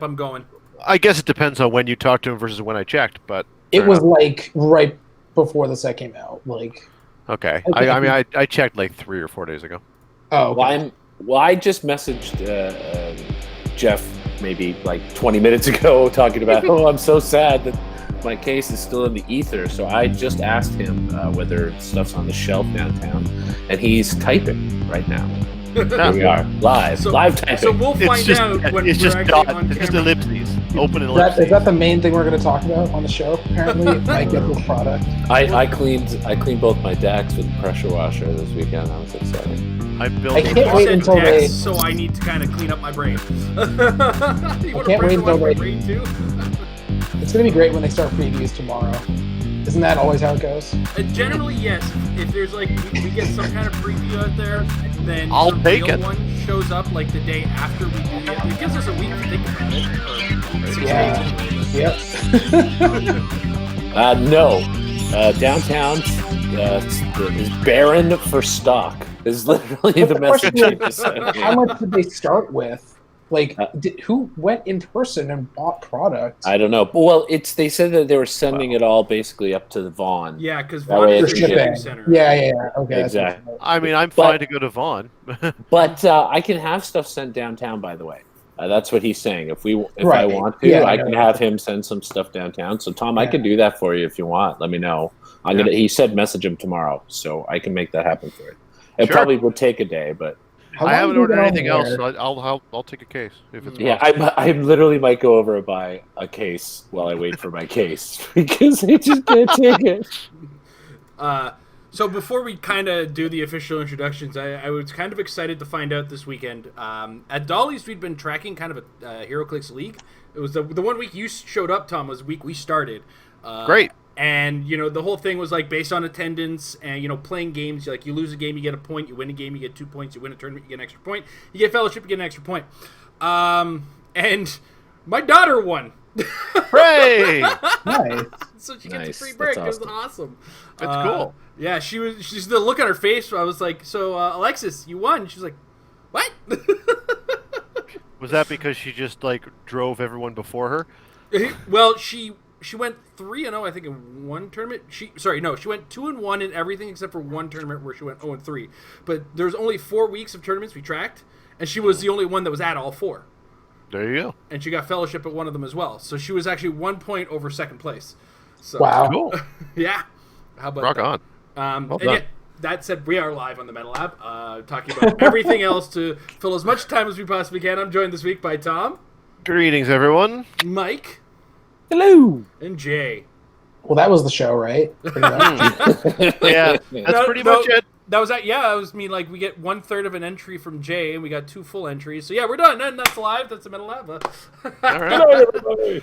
I'm going. I guess it depends on when you talked to him versus when I checked, but It was like right before the set came out. Like, okay. Okay. I checked like 3 or 4 days ago. oh, okay. Well, I just messaged Jeff maybe like 20 minutes ago talking about, oh, I'm so sad that my case is still in the ether. So I just asked him whether stuff's on the shelf downtown, and he's typing right now. Here we are, live typing. So we'll find out when it's we're just actually dot, on it's just camera. ellipses, open Is ellipses. that the main thing we're going to talk about on the show? Apparently, might get this product. I cleaned both my decks with a pressure washer this weekend. That was exciting. I built. I can't You wait said until Dex, they- so I need to kind of clean up my brain. You want to can't wait until my they- brain too? It's going to be great when they start previews tomorrow. Isn't that always how it goes? Generally, yes. If there's like we get some kind of preview out there, then I'll the take real it. one shows up like the day after we do it. It gives us a week to think about it. Or 6 Yeah. days. Yep. No, downtown is barren for stock. Is literally the message question they sent. How much did they start with? Like, who went in person and bought product? I don't know. Well, they said that they were sending it all basically up to the Vaughn. Yeah, because That Vaughn way is it's the shipping. shipping center. Yeah. Okay. that's Exactly. what- I mean, I'm But- fine to go to Vaughn. But I can have stuff sent downtown. By the way, that's what he's saying. If I Right. want to, Yeah, I no, can no. have him send some stuff downtown. So Tom, I Yeah. can do that for you if you want. Let me know. Yeah. He said message him tomorrow, so I can make that happen for you. It Sure. probably would take a day, but How I long haven't have you ordered been on anything else. there? So I'll take a case if it's yeah, possible. I literally might go over and buy a case while I wait for my case because I just can't take it. So before we kind of do the official introductions, I was kind of excited to find out this weekend. At Dolly's, we'd been tracking kind of a Heroclix league. It was the 1 week you showed up, Tom, was the week we started. Great. And, the whole thing was, like, based on attendance and, playing games. Like, you lose a game, you get a point. You win a game, you get 2 points. You win a tournament, you get an extra point. You get fellowship, you get an extra point. And my daughter won. Hooray! Nice. So she gets Nice. a free break. That's It was awesome. That's cool. Yeah, she's the look on her face. I was like, so, Alexis, you won. She's like, what? Was that because she just like drove everyone before her? Well, she went 3-0, I think, in one tournament. She went 2-1 in everything except for one tournament where she went 0-3. But there's only 4 weeks of tournaments we tracked, and she was the only one that was at all 4. There you go. And she got fellowship at one of them as well. So she was actually 1 point over second place. So, Wow. Cool. Yeah. How about Rock that? on. And done. yeah, that said, we are live on the Metal Lab, talking about everything else to fill as much time as we possibly can. I'm joined this week by Tom, Greetings, everyone. Mike, Hello. and Jay. Well, that was the show, right? Pretty much. Yeah, that's pretty much it. That was that. Yeah, it was me. Like, we get 1/3 of an entry from Jay, and we got 2 full entries. So yeah, we're done. And that's live. That's the Metal Lab. All right.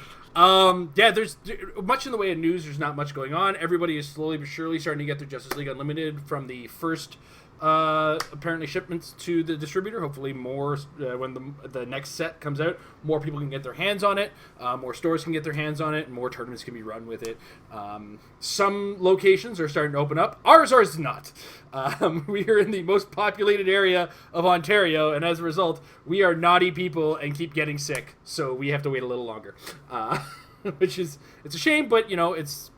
Yeah, there's much in the way of news. There's not much going on. Everybody is slowly but surely starting to get their Justice League Unlimited from the first, apparently, shipments to the distributor. Hopefully more when the next set comes out. More people can get their hands on it. More stores can get their hands on it. And more tournaments can be run with it. Some locations are starting to open up. Ours is not. We are in the most populated area of Ontario, and as a result, we are naughty people and keep getting sick. So we have to wait a little longer. Which is, it's a shame, but it's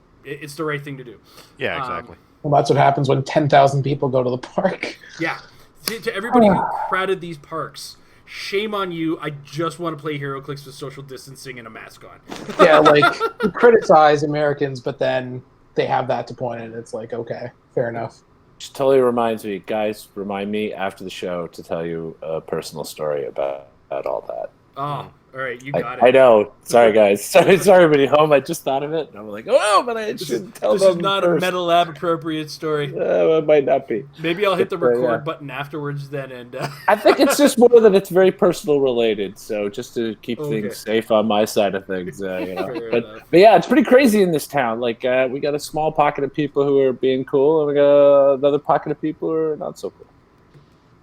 the right thing to do. Yeah, exactly. Well, that's what happens when 10,000 people go to the park. Yeah, to everybody who crowded these parks, shame on you. I just want to play Heroclix with social distancing and a mask on. Yeah, like, you criticize Americans, but then they have that to point at. It's like, okay, fair enough. Just totally reminds me, guys. Remind me after the show to tell you a personal story about all that. Oh, all right, you got I it. know. Sorry, guys. Sorry, everybody home. I just thought of it, and I'm like, oh, but I shouldn't tell This them. is not first. a Metal Lab appropriate story. It might not be. Maybe I'll hit the But, record yeah. button afterwards then, and I think it's just more that it's very personal related. So just to keep Okay. things safe on my side of things, Fair But enough. yeah, it's pretty crazy in this town. Like we got a small pocket of people who are being cool, and we got another pocket of people who are not so cool.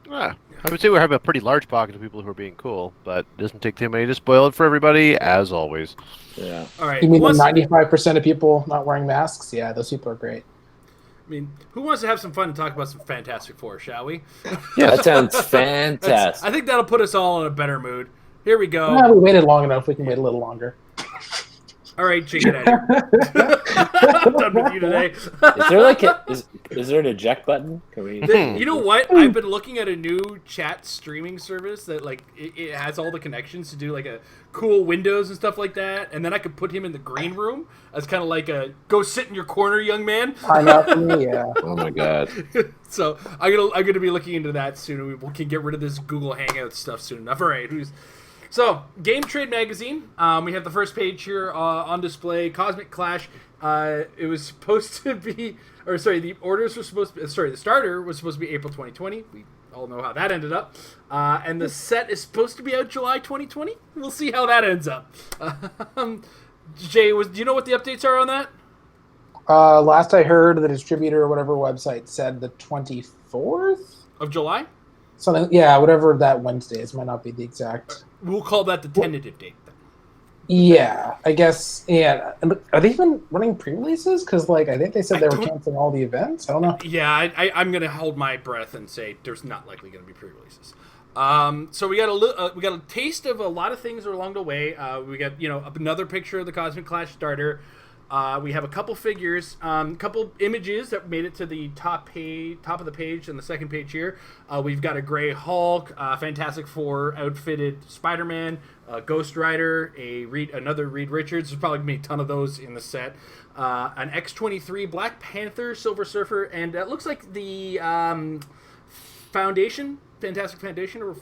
Yeah, I would say we have a pretty large pocket of people who are being cool, but it doesn't take too many to spoil it for everybody, as always. Yeah. all right. You mean who the wants- 95% of people not wearing masks? Yeah, those people are great. I mean, who wants to have some fun and talk about some Fantastic Four, shall we? Yeah, that sounds I fantastic. think that'll put us all in a better mood. Here we go. We waited long enough. We can wait a little longer. All right, Jake, get out of here. I'm done with you today. Is there like is there an eject button? Can we? You know what? I've been looking at a new chat streaming service that like it has all the connections to do like a cool windows and stuff like that, and then I could put him in the green room as kind of like a go sit in your corner, young man. Time out for me, yeah. Oh my god. So I'm gonna be looking into that soon. We can get rid of this Google Hangout stuff soon enough. All right, So, Game Trade Magazine, we have the first page here on display, Cosmic Clash. It was supposed to be, the orders were supposed to be, the starter was supposed to be April 2020. We all know how that ended up. And the set is supposed to be out July 2020. We'll see how that ends up. Jay, do you know what the updates are on that? Last I heard, the distributor or whatever website said the 24th? Of July? Something, yeah, whatever that Wednesday is. Might not be the exact. We'll call that the tentative date then. Yeah, I guess. Yeah, are they even running pre-releases? Because I think they said they were canceling all the events. I don't know. Yeah, I'm gonna hold my breath and say there's not likely gonna be pre-releases. So we got a taste of a lot of things along the way. We got another picture of the Cosmic Clash starter. We have a couple figures, couple images that made it to the top of the page and the second page here. We've got a Gray Hulk, Fantastic Four outfitted Spider-Man, Ghost Rider, another Reed Richards. There's probably gonna be a ton of those in the set. An X-23, Black Panther, Silver Surfer, and it looks like the Fantastic Foundation, or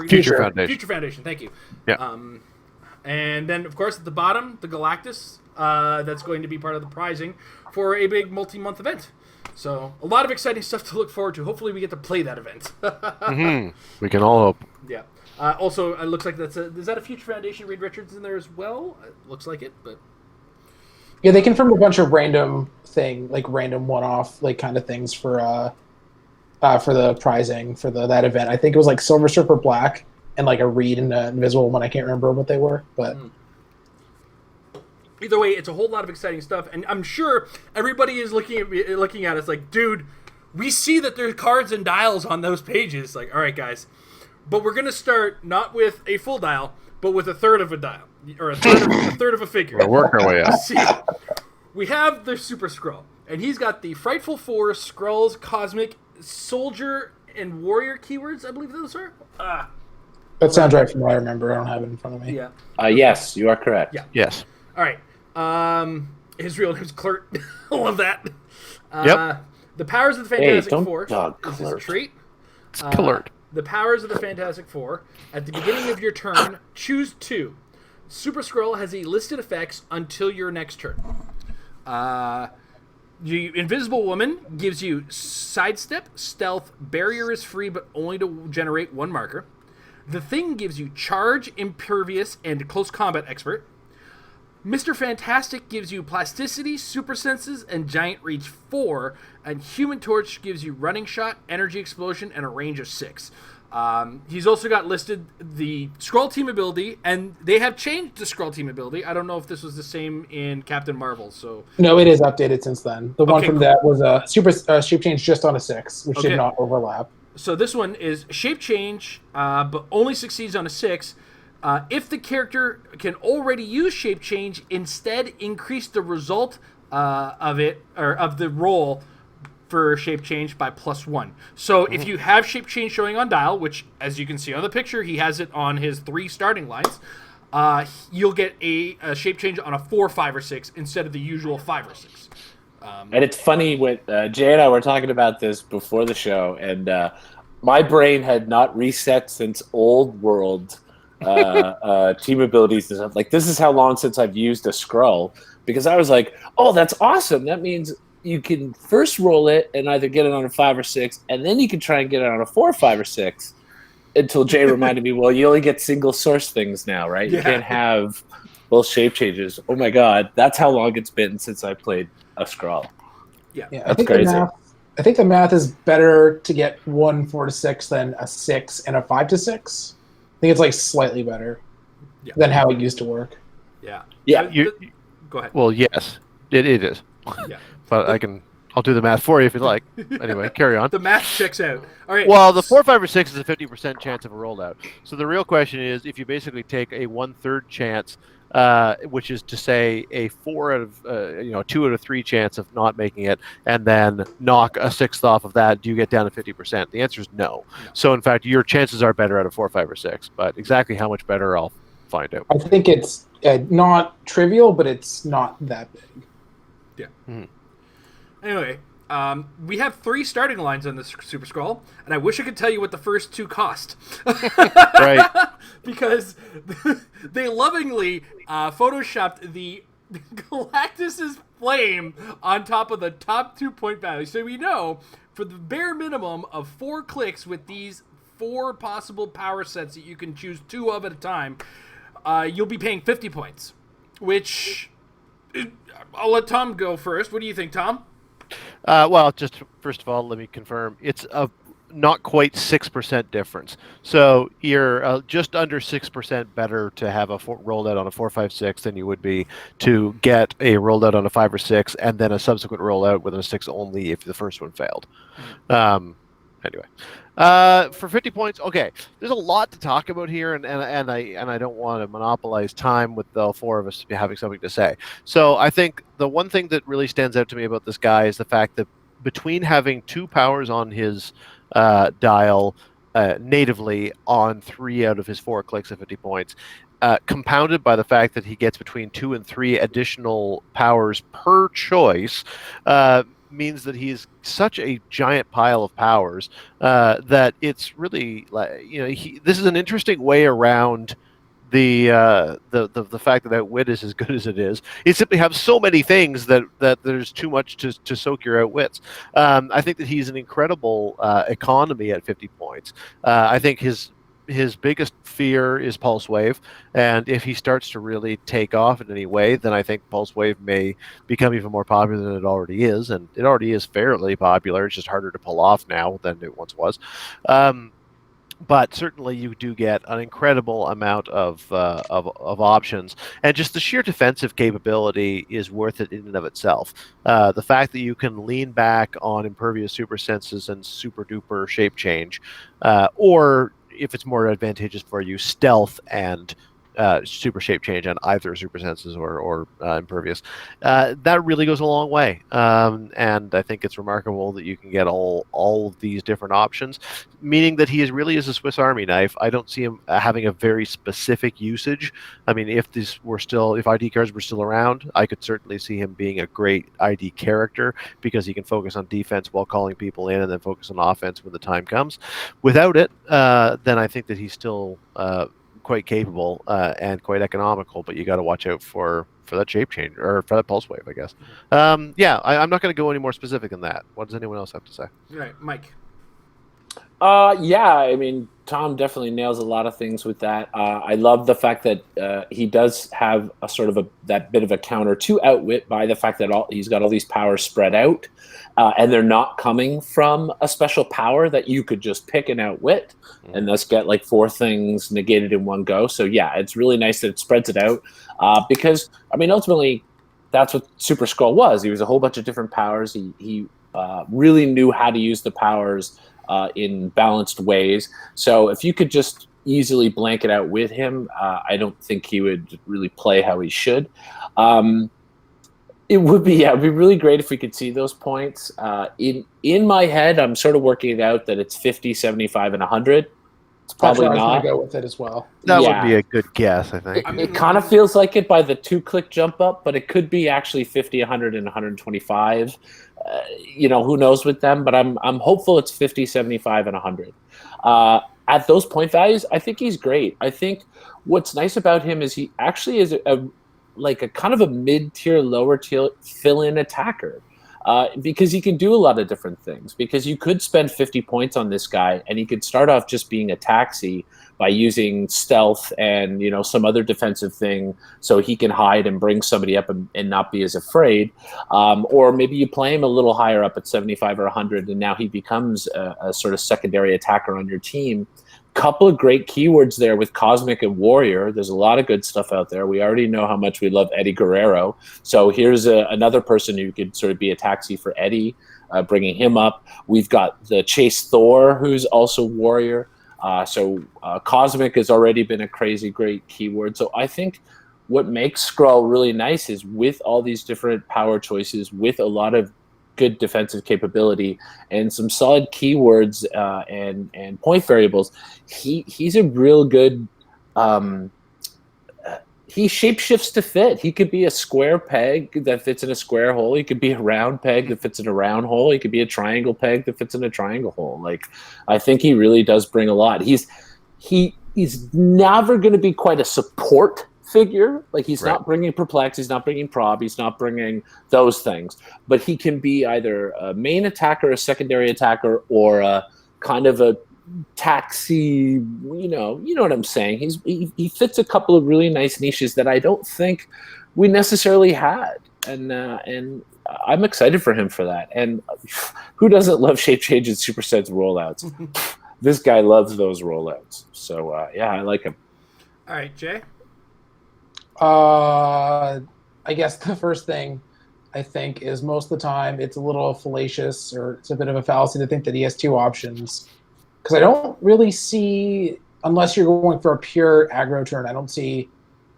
Future Foundation. Future Foundation. Thank you. Yeah. And then, of course, at the bottom, the Galactus. That's going to be part of the prizing for a big multi-month event. So a lot of exciting stuff to look forward to. Hopefully we get to play that event. We can all hope. Yeah. Also, it looks like is that a Future Foundation Reed Richards in there as well? It looks like it, but... Yeah, they confirmed a bunch of random one-off kind of things for the prizing for that event. I think it was Silver Surfer Black and a Reed and an Invisible one. I can't remember what they were, but... Either way, it's a whole lot of exciting stuff, and I'm sure everybody is looking at us like, dude, we see that there's cards and dials on those pages. All right, guys, but we're gonna start not with a full dial, but with a third of a dial, or a third of a figure. We'll work our way up. See, we have the Super Skrull, and he's got the Frightful Four, Skrulls, Cosmic, Soldier, and Warrior keywords. I believe those are. That sounds right from what I remember. I don't have it in front of me. Yeah. Yes, you are correct. Yeah. Yes. All right. His real name's Clert. Love that. Yep. The powers of the Fantastic Four. This is a treat. It's Clert. The powers of the Fantastic Four. At the beginning of your turn, choose two. Super Skrull has elicited effects until your next turn. The Invisible Woman gives you Sidestep, Stealth, Barrier is free but only to generate one marker. The Thing gives you Charge, Impervious, and Close Combat Expert. Mr. Fantastic gives you Plasticity, Super Senses, and Giant Reach 4, and Human Torch gives you Running Shot, Energy Explosion, and a range of 6. He's also got listed the Skrull Team ability, and they have changed the Skrull Team ability. I don't know if this was the same in Captain Marvel. So no, it is updated since then. The one from cool. that was a super shape change just on a 6, which did not overlap. So this one is shape change, but only succeeds on a 6. If the character can already use shape change, instead increase the result of the roll for shape change by +1. So if you have shape change showing on dial, which as you can see on the picture, he has it on his 3 starting lines, you'll get a shape change on a 4, 5, or 6 instead of the usual 5 or 6. And it's funny when Jay and I were talking about this before the show, and my brain had not reset since Old World team abilities and stuff. This is how long since I've used a Skrull, because I was like, oh, that's awesome. That means you can first roll it and either get it on a 5 or 6, and then you can try and get it on a 4, 5, or 6. Until Jay reminded me, well, you only get single source things now, right? Yeah. You can't have both shape changes. Oh my god, that's how long it's been since I played a Skrull. Yeah, that's crazy. I think the math is better to get 1 4 to 6 than a 6 and a 5 to 6. I think it's slightly better than how it used to work. Yeah. Yeah. Go ahead. Well, yes, it is. Yeah. But I can I'll do the math for you if you'd like. Anyway, carry on. The math checks out. All right. Well, the 4, 5, or 6 is a 50% chance of a rollout. So the real question is, if you basically take a 1/3 chance, which is to say a 4 out of 2 out of 3 chance of not making it, and then knock a 6th off of that, do you get down to 50%? The answer is no. So in fact, your chances are better out of 4, 5, or 6. But exactly how much better, I'll find out. I think it's not trivial, but it's not that big. Yeah. Mm-hmm. Anyway, we have 3 starting lines on this Super Scroll, and I wish I could tell you what the first 2 cost. Right. Because they lovingly photoshopped the Galactus's flame on top of the top 2 point value. So we know for the bare minimum of 4 clicks with these 4 possible power sets that you can choose 2 of at a time, you'll be paying 50 points. Which, I'll let Tom go first. What do you think, Tom? Well, just first of all, let me confirm. It's a not quite 6% difference. So you're just under 6% better to have a rolled out on a 4, 5, 6 than you would be to get a rolled out on a 5 or 6 and then a subsequent rollout with a 6 only if the first one failed. Anyway, for 50 points, okay. There's a lot to talk about here, and I don't want to monopolize time with the 4 of us having something to say. So I think the one thing that really stands out to me about this guy is the fact that between having 2 powers on his dial natively on 3 out of his 4 clicks at 50 points, compounded by the fact that he gets between 2 and 3 additional powers per choice, means that he's such a giant pile of powers that it's really this is an interesting way around the fact that Outwit is as good as it is. You simply have so many things that there's too much to soak your Outwits. I think that he's an incredible economy at 50 points. I think his biggest fear is Pulse Wave, and if he starts to really take off in any way, then I think Pulse Wave may become even more popular than it already is, and it already is fairly popular. It's just harder to pull off now than it once was. But certainly you do get an incredible amount of options, and just the sheer defensive capability is worth it in and of itself. The fact that you can lean back on impervious super senses and super duper shape change, or if it's more advantageous for you, stealth and super shape change on either super senses or impervious, that really goes a long way. And I think it's remarkable that you can get all of these different options, meaning that he really is a Swiss Army knife. I don't see him having a very specific usage. I mean, if ID cards were still around, I could certainly see him being a great ID character because he can focus on defense while calling people in and then focus on offense when the time comes. Without it, then I think that he's still quite capable and quite economical, but you got to watch out for that shape change or for that pulse wave, I guess. I'm not going to go any more specific than that. What does anyone else have to say? Right, Mike. Yeah, I mean, Tom definitely nails a lot of things with that. I love the fact that he does have a sort of that bit of a counter to Outwit by the fact that he's got all these powers spread out, and they're not coming from a special power that you could just pick and Outwit, and thus get like 4 things negated in one go. So yeah, it's really nice that it spreads it out, because I mean, ultimately, that's what Super Skrull was. He was a whole bunch of different powers. He really knew how to use the powers in balanced ways. So if you could just easily blanket out with him, I don't think he would really play how he should. It would be really great if we could see those points. In my head, I'm sort of working it out that it's 50, 75, and 100. It's probably That's where I was not. gonna go with it as well. That would be a good guess, I think. It kind of feels like it by the 2-click jump up, but it could be actually 50, 100, and 125. Who knows with them, but I'm hopeful it's 50, 75, and 100. At those point values, I think he's great. I think what's nice about him is he actually is a kind of a mid-tier, lower-tier fill-in attacker. Because he can do a lot of different things. Because you could spend 50 points on this guy, and he could start off just being a taxi by using stealth and some other defensive thing, so he can hide and bring somebody up and not be as afraid. Or maybe you play him a little higher up at 75 or 100, and now he becomes a sort of secondary attacker on your team. couple of great keywords there with Cosmic and Warrior. There's a lot of good stuff out there. We already know how much we love Eddie Guerrero. So here's another person who could sort of be a taxi for Eddie, bringing him up. We've got the Chase Thor, who's also Warrior. So Cosmic has already been a crazy great keyword. So I think what makes Skrull really nice is with all these different power choices, with a lot of good defensive capability and some solid keywords and point variables, he's a real good he shapeshifts to fit. He could be a square peg that fits in a square hole. He could be a round peg that fits in a round hole. He could be a triangle peg that fits in a triangle hole. Like, I think he really does bring a lot. He's never going to be quite a support figure. Like, he's not bringing Perplex, he's not bringing Prob, he's not bringing those things. But he can be either a main attacker, a secondary attacker, or a kind of a taxi, you know what I'm saying. He fits a couple of really nice niches that I don't think we necessarily had, and I'm excited for him for that. And who doesn't love shape change and super sense rollouts? This guy loves those rollouts. So yeah, I like him. All right, Jay. I guess the first thing I think is most of the time it's a little fallacious, or it's a bit of a fallacy to think that he has two options. Because I don't really see, unless you're going for a pure aggro turn, I don't see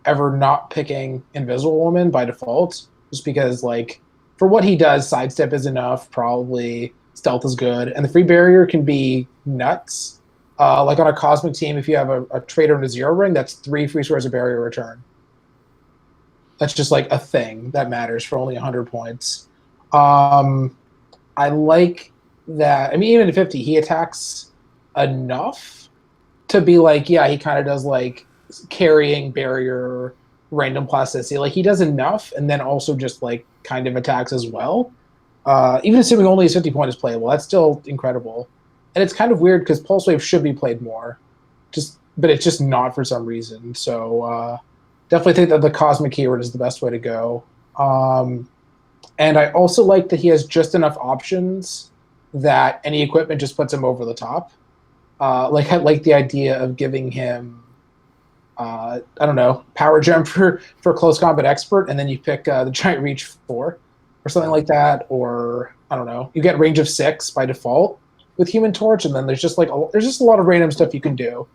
ever not picking Invisible Woman by default. Just because, like, for what he does, sidestep is enough, probably stealth is good, and the free barrier can be nuts. Like on a Cosmic team, if you have a traitor and a zero ring, that's 3 free squares of barrier return. That's just like a thing that matters for only 100 points. I like that. I mean, even at 50, he attacks enough to be like, yeah, he kind of does like carrying barrier, random plasticity. Like, he does enough, and then also just like kind of attacks as well. Even assuming only his 50 point is playable, that's still incredible. And it's kind of weird because Pulse Wave should be played more, but it's just not for some reason. So definitely think that the Cosmic keyword is the best way to go. And I also like that he has just enough options that any equipment just puts him over the top. Like, I like the idea of giving him, I don't know, Power Gem for Close Combat Expert, and then you pick the Giant Reach 4 or something like that. Or, I don't know, you get range of 6 by default with Human Torch, and then there's just a lot of random stuff you can do.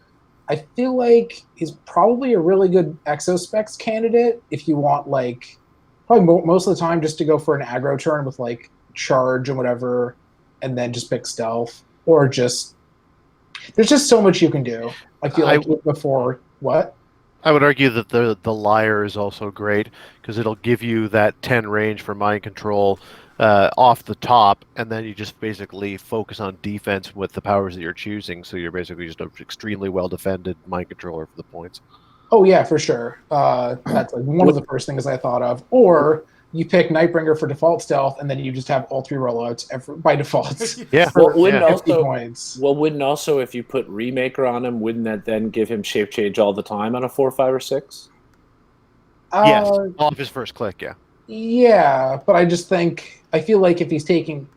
I feel like he's probably a really good Exospecs candidate if you want, like, probably most of the time just to go for an aggro turn with, like, charge and whatever, and then just pick stealth, or just... There's just so much you can do. I feel like before what? I would argue that the Liar is also great because it'll give you that 10 range for mind control off the top, and then you just basically focus on defense with the powers that you're choosing. So you're basically just an extremely well defended mind controller for the points. Oh yeah, for sure. That's like one of the first things I thought of. Or you pick Nightbringer for default stealth, and then you just have all 3 rollouts by default. Yeah. Wouldn't also, if you put Remaker on him, wouldn't that then give him shape change all the time on a 4, 5, or 6? Yes, off his first click, yeah. Yeah, but I feel like if he's taking...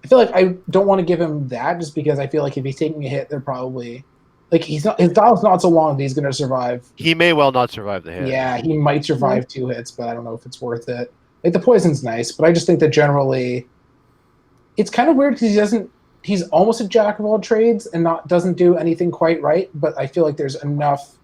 I feel like I don't want to give him that, just because I feel like if he's taking a hit, they're probably... Like, his dial's not so long that he's going to survive. He may well not survive the hit. Yeah, he might survive 2 hits, but I don't know if it's worth it. Like, the poison's nice, but I just think that generally it's kind of weird because he's almost a jack of all trades and doesn't do anything quite right, but I feel like there's enough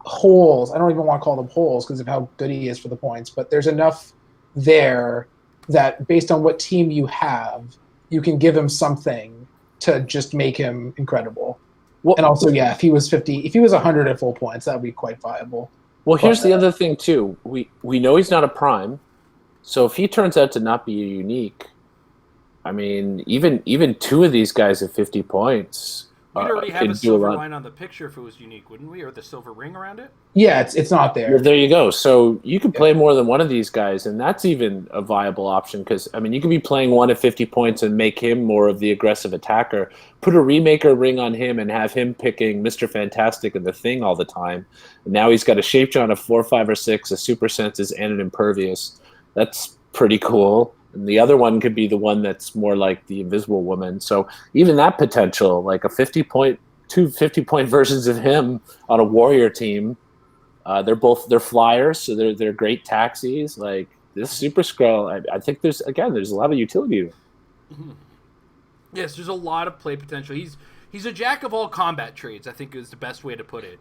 holes. I don't even want to call them holes because of how good he is for the points, but there's enough there that based on what team you have, you can give him something to just make him incredible. Well, and also, yeah, if he was 100 at full points, that would be quite viable. Well, here's the other thing, too. We know he's not a prime, so if he turns out to not be a unique, I mean, even 2 of these guys at 50 points... We'd already have a silver line on the picture if it was unique, wouldn't we? Or the silver ring around it? Yeah, it's not there. Well, there you go. So you could play more than one of these guys, and that's even a viable option because, I mean, you could be playing one at 50 points and make him more of the aggressive attacker. Put a Remaker ring on him and have him picking Mr. Fantastic and the Thing all the time. And now he's got a Shape John of 4, 5, or 6, a Super Senses, and an Impervious. That's pretty cool. And the other one could be the one that's more like the Invisible Woman. So even that potential, like a 50-point two 50-point versions of him on a warrior team. They're flyers, so they're great taxis. Like this Super Skrull, I think there's a lot of utility to it. Mm-hmm. Yes, there's a lot of play potential. He's a jack of all combat trades, I think is the best way to put it.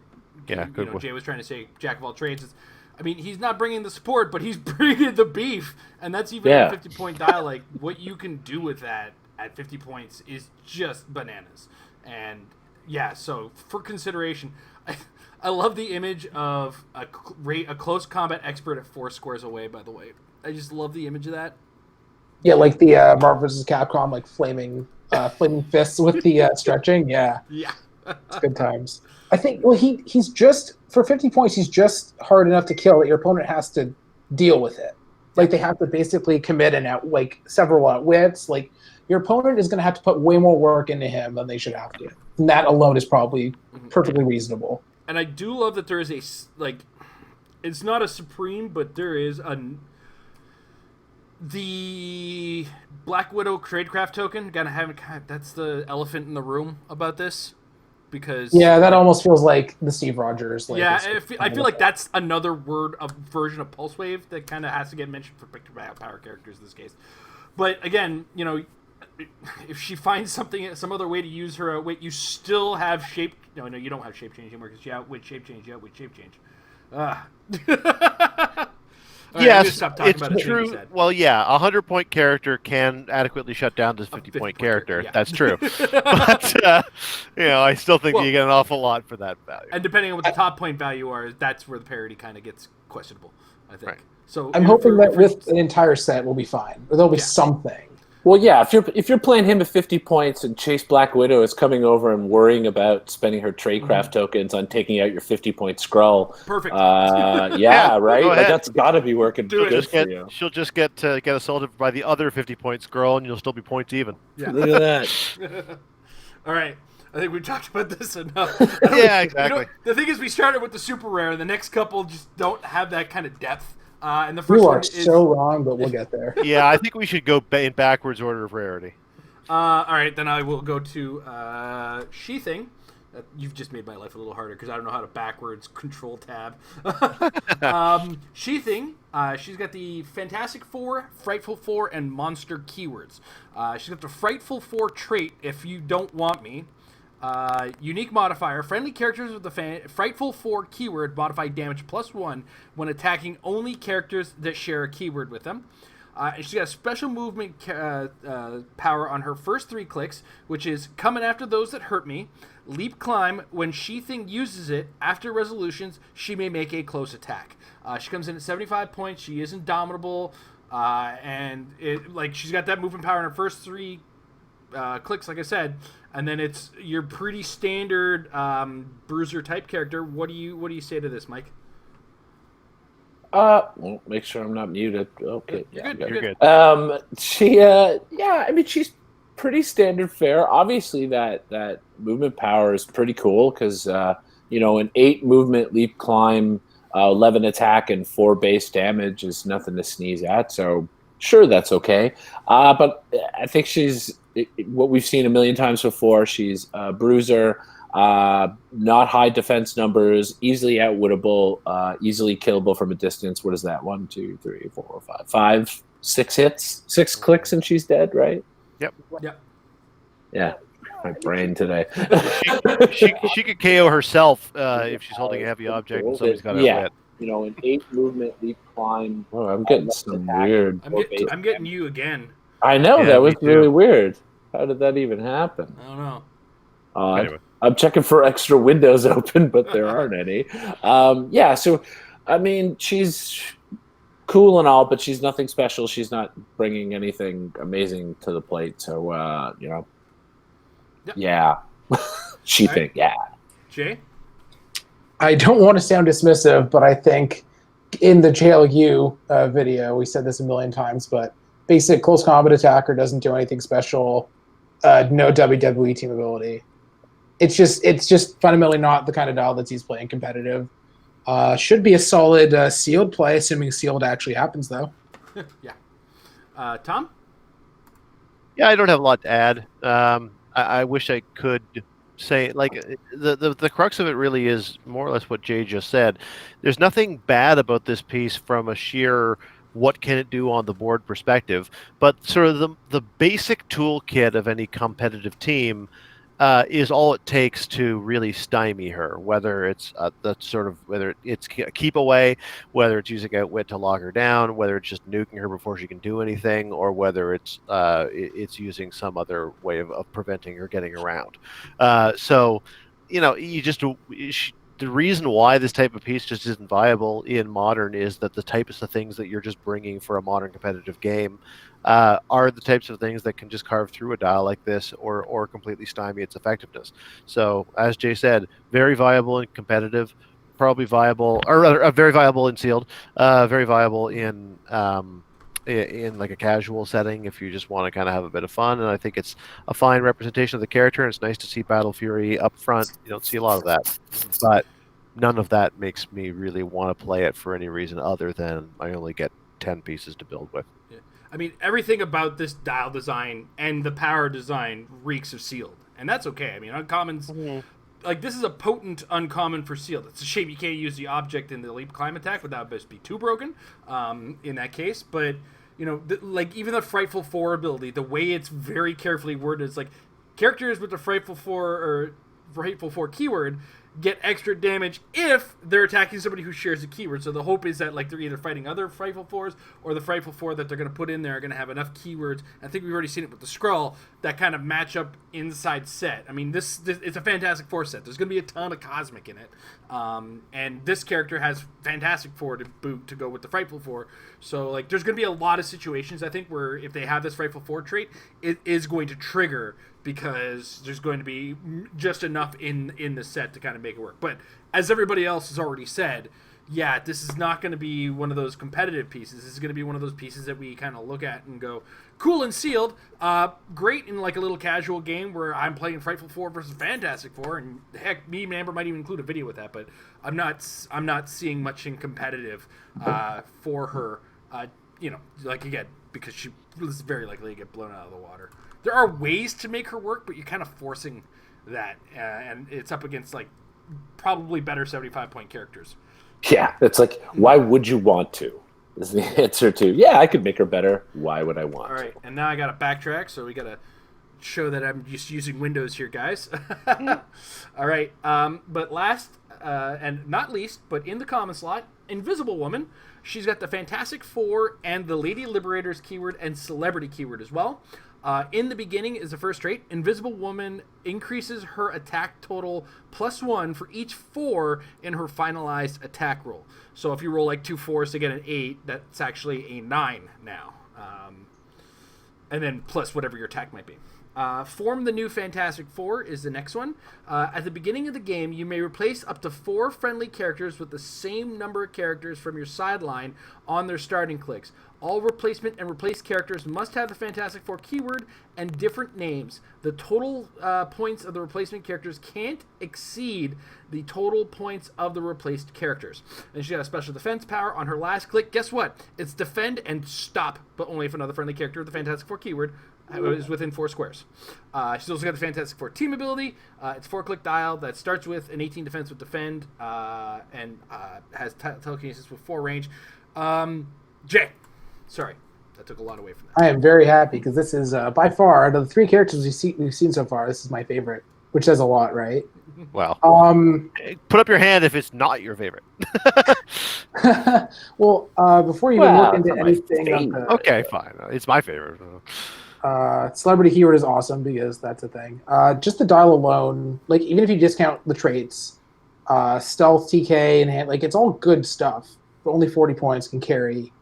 Yeah, good one. Jay was trying to say jack of all trades. I mean, he's not bringing the support, but he's bringing the beef, and that's even a 50-point dial. Like, what you can do with that at 50 points is just bananas. And, yeah, so for consideration, I love the image of a close combat expert at 4 squares away, by the way. I just love the image of that. Yeah, like the Marvel vs. Capcom, like flaming fists with the stretching. Yeah. Yeah. It's good times. I think, well, he's just, for 50 points, he's just hard enough to kill that your opponent has to deal with it. Like, they have to basically commit several outwits. Like, your opponent is going to have to put way more work into him than they should have to. And that alone is probably perfectly reasonable. And I do love that there is it's not a supreme, but there is the Black Widow Tradecraft token. That's the elephant in the room about this. Because that almost feels like the Steve Rogers. Like, I feel like that's another version of Pulse Wave that kind of has to get mentioned for picture power characters in this case. But again, if she finds some other way to use her outwit, you still have shape. No, you don't have shape change anymore because you outwit shape change. Yes, it's true. Well, yeah, a 100-point character can adequately shut down this 50-point character. Yeah. That's true. But, I still think you get an awful lot for that value. And depending on what the top point value are, that's where the parity kind of gets questionable, I think. Right. So I'm hoping that with an entire set, we'll be fine. Or there'll be something. Well, yeah, if you're playing him at 50 points and Chase Black Widow is coming over and worrying about spending her tradecraft tokens on taking out your 50-point Skrull. Perfect. Yeah, right? Like, that's got to be working. She'll just get assaulted by the other 50-point Skrull, and you'll still be points even. Yeah. Look at that. All right. I think we talked about this enough. Yeah, exactly. The thing is, we started with the super rare, and the next couple just don't have that kind of depth. And the first you are so wrong, but we'll get there. Yeah, I think we should go in backwards order of rarity. All right, then I will go to She-Thing. You've just made my life a little harder because I don't know how to backwards control tab. She-Thing, she's got the Fantastic Four, Frightful Four, and Monster keywords. She's got the Frightful Four trait, If You Don't Want Me. Unique modifier. Friendly characters with the Frightful 4 keyword modify damage +1 when attacking only characters that share a keyword with them. And she's got a special movement power on her first 3 clicks, which is coming after those that hurt me. Leap climb. When She-Thing uses it after resolutions, she may make a close attack. She comes in at 75 points. She is indomitable, and she's got that movement power in her first 3 clicks, like I said. And then it's your pretty standard bruiser type character. What do you say to this, Mike? Well, make sure I'm not muted. Okay, you're good. I mean, she's pretty standard fare. Obviously, that movement power is pretty cool because an 8 movement, leap, climb, 11 attack, and 4 base damage is nothing to sneeze at. So sure, that's okay. But I think she's what we've seen a million times before. She's a bruiser, not high defense numbers, easily outwittable, easily killable from a distance. What is that? 1, 2, 3, 4, 5, 6 hits, 6 clicks, and she's dead, right? Yep. Yeah. My brain today. she could KO herself if she's holding a heavy object and somebody's got to hit. An 8 movement, leap, climb. Oh, I'm getting some weird. I'm getting you again. I know, that was really weird. How did that even happen? I don't know. Anyway. I'm checking for extra windows open, but there aren't any. So, I mean, she's cool and all, but she's nothing special. She's not bringing anything amazing to the plate. So, yeah. She-Thing, yeah. Jay? I don't want to sound dismissive, but I think in the JLU video, we said this a million times, but basic close combat attacker doesn't do anything special. No WWE team ability. It's just fundamentally not the kind of dial that he's playing competitive. Should be a solid sealed play, assuming sealed actually happens, though. Yeah. Tom? Yeah, I don't have a lot to add. I wish I could say, like, the crux of it really is more or less what Jay just said. There's nothing bad about this piece from a sheer what can it do on the board perspective, but sort of the basic toolkit of any competitive team is all it takes to really stymie her. Whether it's whether it's a keep away, whether it's using outwit to lock her down, whether it's just nuking her before she can do anything, or whether it's using some other way of preventing her getting around. So, the reason why this type of piece just isn't viable in Modern is that the types of things that you're just bringing for a modern competitive game are the types of things that can just carve through a dial like this or completely stymie its effectiveness. So, as Jay said, very viable in competitive, probably viable, or rather, very viable in sealed, very viable in like a casual setting if you just want to kind of have a bit of fun. And I think it's a fine representation of the character, and it's nice to see Battle Fury up front. You don't see a lot of that, but none of that makes me really want to play it for any reason other than I only get 10 pieces to build with. Yeah. I mean, everything about this dial design and the power design reeks of sealed, and that's okay. I mean, uncommons, like, this is a potent uncommon for sealed. It's a shame you can't use the object in the leap climb attack without it be too broken in that case, but like, even the Frightful 4 ability, the way it's very carefully worded, is like, characters with the Frightful 4 keyword get extra damage if they're attacking somebody who shares a keyword. So the hope is that, like, they're either fighting other Frightful 4s, or the Frightful 4 that they're going to put in there are going to have enough keywords. I think we've already seen it with the Skrull, that kind of match up inside set. I mean, this it's a Fantastic Four set. There's going to be a ton of Cosmic in it. And this character has Fantastic Four to boot to go with the Frightful 4. So, like, there's going to be a lot of situations, I think, where if they have this Frightful 4 trait, it is going to trigger, because there's going to be just enough in the set to kind of make it work. But as everybody else has already said, yeah, this is not going to be one of those competitive pieces. This is going to be one of those pieces that we kind of look at and go, cool and sealed, great in like a little casual game where I'm playing Frightful 4 versus Fantastic 4, and heck, me and Amber might even include a video with that, but I'm not seeing much in competitive for her, like, again, because she is very likely to get blown out of the water. There are ways to make her work, but you're kind of forcing that, and it's up against, like, probably better 75-point characters. Yeah, it's like, why would you want to? Is the answer to, yeah, I could make her better. Why would I want to? All right, and now I got to backtrack, so we got to show that I'm just using Windows here, guys. All right, but last and not least, but in the common slot, Invisible Woman. She's got the Fantastic Four and the Lady Liberators keyword and Celebrity keyword as well. In the beginning is the first trait. Invisible Woman increases her attack total +1 for each 4 in her finalized attack roll. So if you roll like 2 4s to get an 8, that's actually a 9 now. And then plus whatever your attack might be. Form the new Fantastic Four is the next one. At the beginning of the game, you may replace up to 4 friendly characters with the same number of characters from your sideline on their starting clicks. All replacement and replaced characters must have the Fantastic Four keyword and different names. The total points of the replacement characters can't exceed the total points of the replaced characters. And she's got a special defense power on her last click. Guess what? It's defend and stop, but only if another friendly character with the Fantastic Four keyword is within 4 squares. She's also got the Fantastic Four team ability. It's 4-click dial that starts with an 18 defense with defend and has telekinesis with 4 range. Jay, sorry, that took a lot away from that. I am very happy because this is by far, out of the 3 characters we've seen so far, this is my favorite, which says a lot, right? Well, put up your hand if it's not your favorite. Well, before you even look into anything, okay, fine, it's my favorite. Celebrity keyword is awesome because that's a thing. Just the dial alone, like, even if you discount the traits, stealth, TK, and hand, like, it's all good stuff. But only 40 points can carry.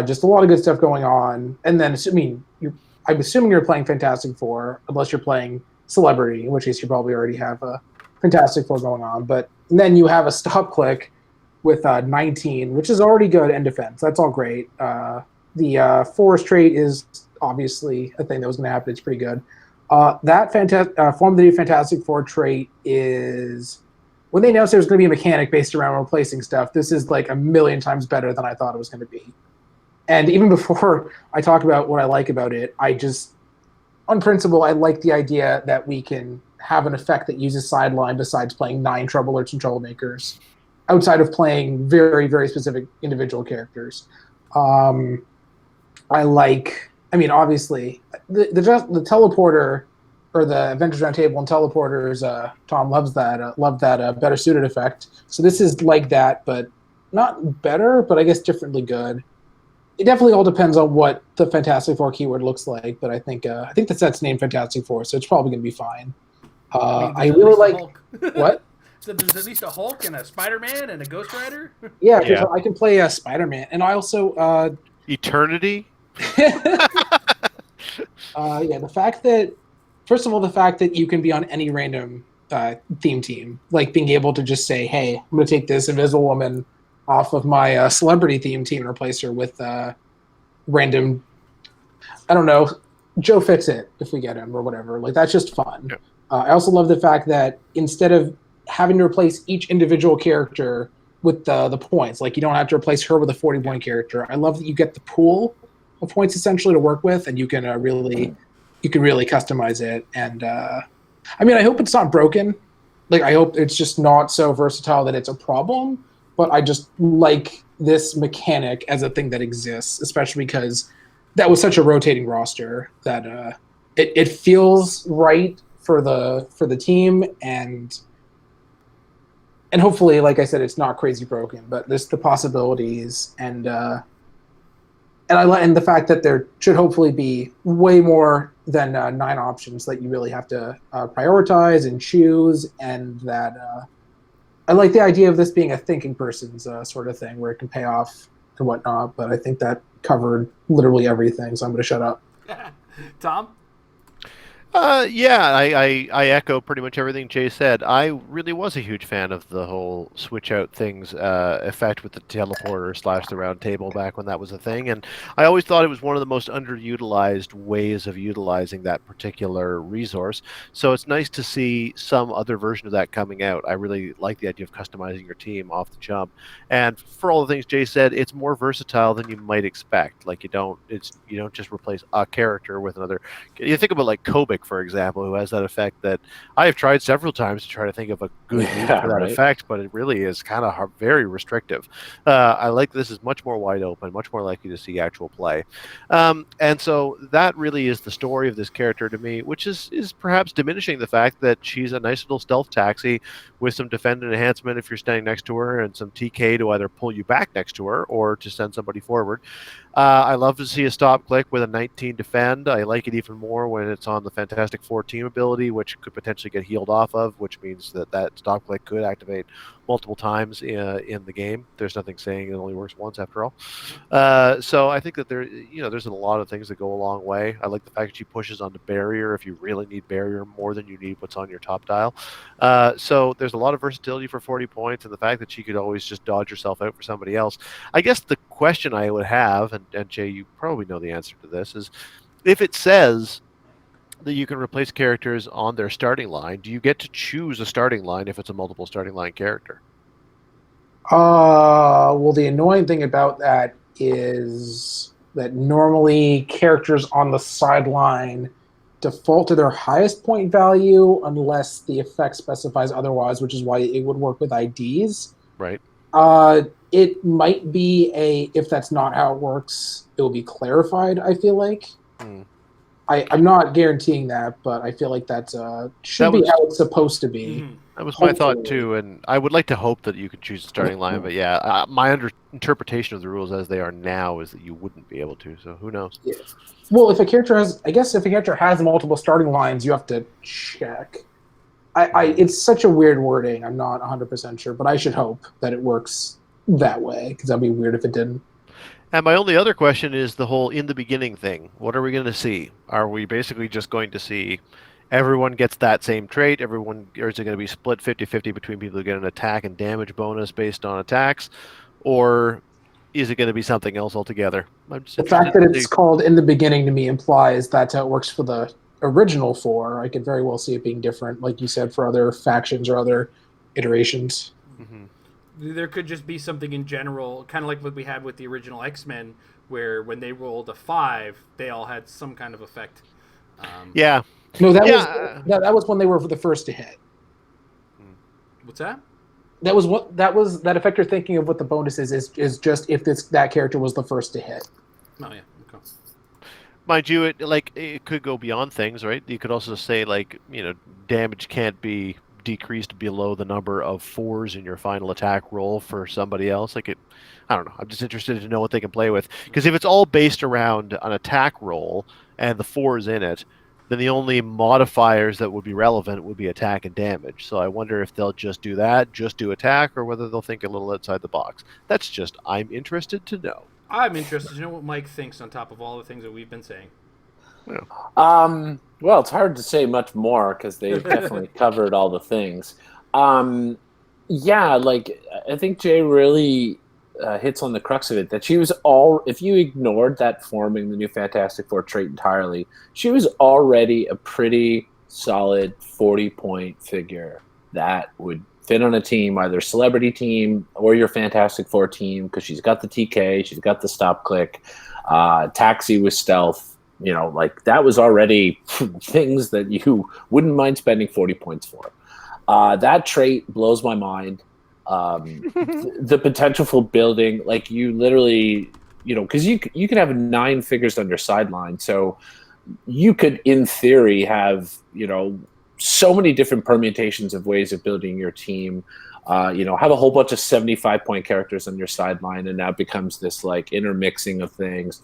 Just a lot of good stuff going on. And then, I'm assuming you're playing Fantastic Four, unless you're playing Celebrity, in which case you probably already have a Fantastic Four going on. But then you have a stop click with 19, which is already good in defense. That's all great. The Forest trait is obviously a thing that was going to happen. It's pretty good. That form the new Fantastic Four trait is, when they announced there was going to be a mechanic based around replacing stuff, this is like a million times better than I thought it was going to be. And even before I talk about what I like about it, on principle, I like the idea that we can have an effect that uses sideline besides playing 9 troublers and troublemakers, outside of playing very, very specific individual characters. I like. I mean, obviously, the teleporter or the Avengers Roundtable and teleporters. Tom loves that. Loved that better suited effect. So this is like that, but not better, but I guess differently good. It definitely all depends on what the Fantastic Four keyword looks like, but I think the set's named Fantastic Four, so it's probably going to be fine. I really like what. So there's at least a Hulk and a Spider-Man and a Ghost Rider. Yeah, because I can play Spider-Man, and I also Eternity. The fact that, first of all, the fact that you can be on any random theme team, like being able to just say, "Hey, I'm going to take this Invisible Woman off of my celebrity theme team and replace her with random, I don't know, Joe Fixit if we get him or whatever." Like that's just fun. Yeah. I also love the fact that instead of having to replace each individual character with the points, like you don't have to replace her with a 40-point character. I love that you get the pool of points essentially to work with, and you can really customize it. And I mean, I hope it's not broken. Like I hope it's just not so versatile that it's a problem. But I just like this mechanic as a thing that exists, especially because that was such a rotating roster that it feels right for the team, and hopefully, like I said, it's not crazy broken, but there's the possibilities, and the fact that there should hopefully be way more than 9 options that you really have to prioritize and choose, and that. I like the idea of this being a thinking person's sort of thing where it can pay off and whatnot, but I think that covered literally everything, so I'm going to shut up. Tom? I echo pretty much everything Jay said. I really was a huge fan of the whole switch out things effect with the teleporter / the round table back when that was a thing, and I always thought it was one of the most underutilized ways of utilizing that particular resource. So it's nice to see some other version of that coming out. I really like the idea of customizing your team off the jump, and for all the things Jay said, it's more versatile than you might expect. Like you don't just replace a character with another. You think about like Kobik, for example, who has that effect that I have tried several times to try to think of a good use for that effect, but it really is kind of very restrictive. I like this is much more wide open, much more likely to see actual play. And so that really is the story of this character to me, which is perhaps diminishing the fact that she's a nice little stealth taxi with some defend enhancement if you're standing next to her, and some TK to either pull you back next to her or to send somebody forward. I love to see a stop click with a 19 defend. I like it even more when it's on the Fantastic Four team ability, which could potentially get healed off of, which means that stop click could activate multiple times in the game. There's nothing saying it only works once after all. So I think that there's a lot of things that go a long way. I like the fact that she pushes onto barrier if you really need barrier more than you need what's on your top dial. So there's a lot of versatility for 40 points, and the fact that she could always just dodge herself out for somebody else. I guess the question I would have, and Jay, you probably know the answer to this, is if it says that you can replace characters on their starting line, do you get to choose a starting line if it's a multiple starting line character? Well, the annoying thing about that is that normally characters on the sideline default to their highest point value unless the effect specifies otherwise, which is why it would work with IDs. Right. It might be if that's not how it works, it will be clarified, I feel like. I'm not guaranteeing that, but I feel like that should be how it's supposed to be. That was my thought too, and I would like to hope that you could choose a starting line, but yeah, my interpretation of the rules as they are now is that you wouldn't be able to, so who knows? Yeah. Well, if a character has multiple starting lines, you have to check. It's such a weird wording, I'm not 100% sure, but I should hope that it works that way, because that'd be weird if it didn't. And my only other question is the whole in the beginning thing. What are we going to see? Are we basically just going to see everyone gets that same trait? Or is it going to be split 50-50 between people who get an attack and damage bonus based on attacks? Or is it going to be something else altogether? The fact that it's called in the beginning to me implies that's how it works for the original 4. I could very well see it being different, like you said, for other factions or other iterations. Mm-hmm. There could just be something in general, kind of like what we had with the original X-Men, where when they rolled a 5, they all had some kind of effect. Yeah. No, that Yeah. was that was when they were the first to hit. What's that? That was that effect you're thinking of. What the bonus is just if that character was the first to hit. Oh yeah. Okay. Mind you, it could go beyond things, right? You could also say damage can't be decreased below the number of 4s in your final attack roll for somebody else. I don't know. I'm just interested to know what they can play with, because if it's all based around an attack roll and the 4s in it, then the only modifiers that would be relevant would be attack and damage. So I wonder if they'll just do that, just do attack, or whether they'll think a little outside the box. I'm interested to know. I'm interested to know what Mike thinks on top of all the things that we've been saying. Well, it's hard to say much more because they've definitely covered all the things. Yeah, I think Jay really hits on the crux of it, that she was if you ignored that forming the new Fantastic Four trait entirely, she was already a pretty solid 40-point figure that would fit on a team, either celebrity team or your Fantastic Four team, because she's got the TK, she's got the stop click, taxi with stealth, that was already things that you wouldn't mind spending 40 points for. That trait blows my mind. The potential for building, you literally, because you could have 9 figures on your sideline, so you could, in theory, have, so many different permutations of ways of building your team. Have a whole bunch of 75-point characters on your sideline, and now it becomes this intermixing of things.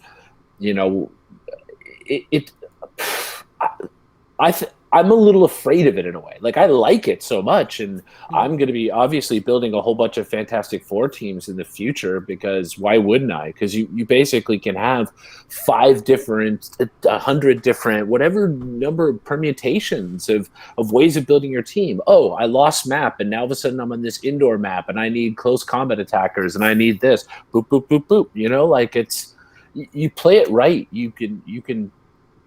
I'm a little afraid of it in a way. I like it so much, and I'm going to be obviously building a whole bunch of Fantastic Four teams in the future, because why wouldn't I? Because you basically can have 5 different, 100 different, whatever number of permutations of ways of building your team. Oh, I lost map, and now all of a sudden I'm on this indoor map, and I need close combat attackers, and I need this. Boop, boop, boop, boop. It's, you play it right. You can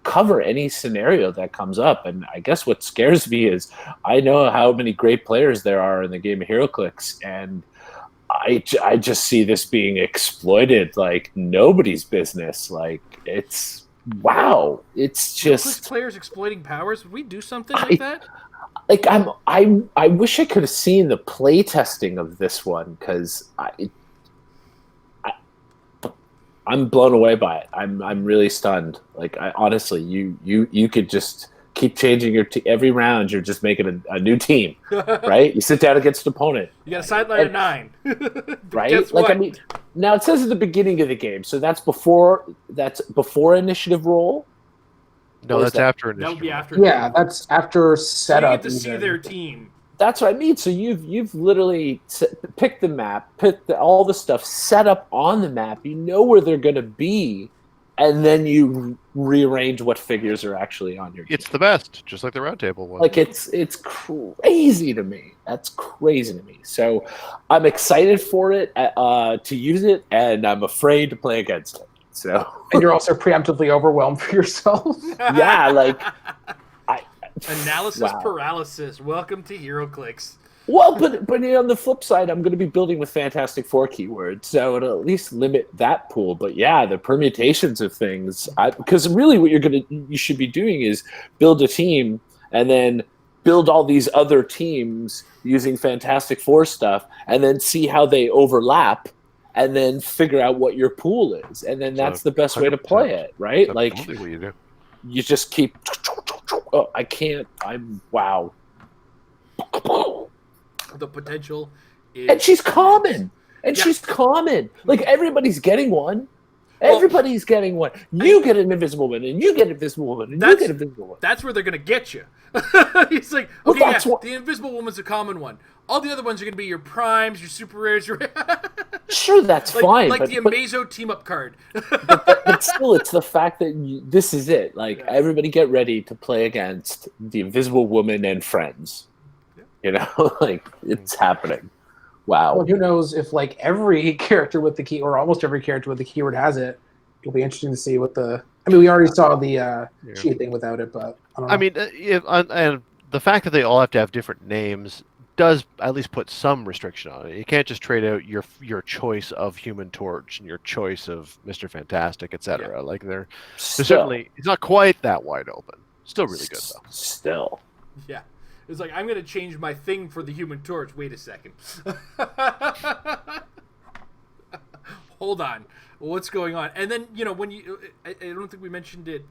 cover any scenario that comes up. And I guess what scares me is I know how many great players there are in the game of Heroclix, and I just see this being exploited like nobody's business. It's wow. It's just Heroclix players exploiting powers. Would we do something like that? I wish I could have seen the play testing of this one, because I'm blown away by it. I'm really stunned. Honestly, you could just keep changing your every round. You're just making a new team, right? You sit down against an opponent. You got a sideline of 9, right? Guess what? Now it says at the beginning of the game, so that's before initiative roll. No, that's after initiative. That would be after. Yeah, that's after setup. You get to see their team. That's what I mean. So you've literally picked the map, all the stuff set up on the map. You know where they're going to be, and then you rearrange what figures are actually on your team. It's the best, just like the round table one. It's crazy to me. That's crazy to me. So I'm excited for it to use it, and I'm afraid to play against it. So and you're also preemptively overwhelmed for yourself. Yeah, Analysis wow. paralysis. Welcome to Heroclix. Well, but on the flip side, I'm going to be building with Fantastic Four keywords, so it'll at least limit that pool. But yeah, the permutations of things, because really what you should be doing is build a team and then build all these other teams using Fantastic Four stuff, and then see how they overlap, and then figure out what your pool is, and then that's the best way to play it, right? That's totally what you do. You just keep. Oh, I can't. I'm wow. The potential is. And she's common. She's common. Everybody's getting one. Everybody's getting one. You get an invisible woman, and you get an invisible woman, and you get an invisible woman. That's where they're going to get you. It's okay, the invisible woman's a common one. All the other ones are going to be your primes, your super rares, your... Sure, that's fine. The Amazo team-up card. but still, it's the fact that this is it. Everybody get ready to play against the invisible woman and friends. Yeah. It's happening. Wow. Well, who knows if every character with the key, or almost every character with the keyword has it. It'll be interesting to see what the. I mean, we already saw the cheat thing without it, but I don't know. I mean, and the fact that they all have to have different names does at least put some restriction on it. You can't just trade out your choice of Human Torch and your choice of Mr. Fantastic, etc. They're certainly, it's not quite that wide open. Still really good though. Still. Yeah. It's like, I'm going to change my thing for the Human Torch. Wait a second. Hold on. What's going on? And then, when I don't think we mentioned it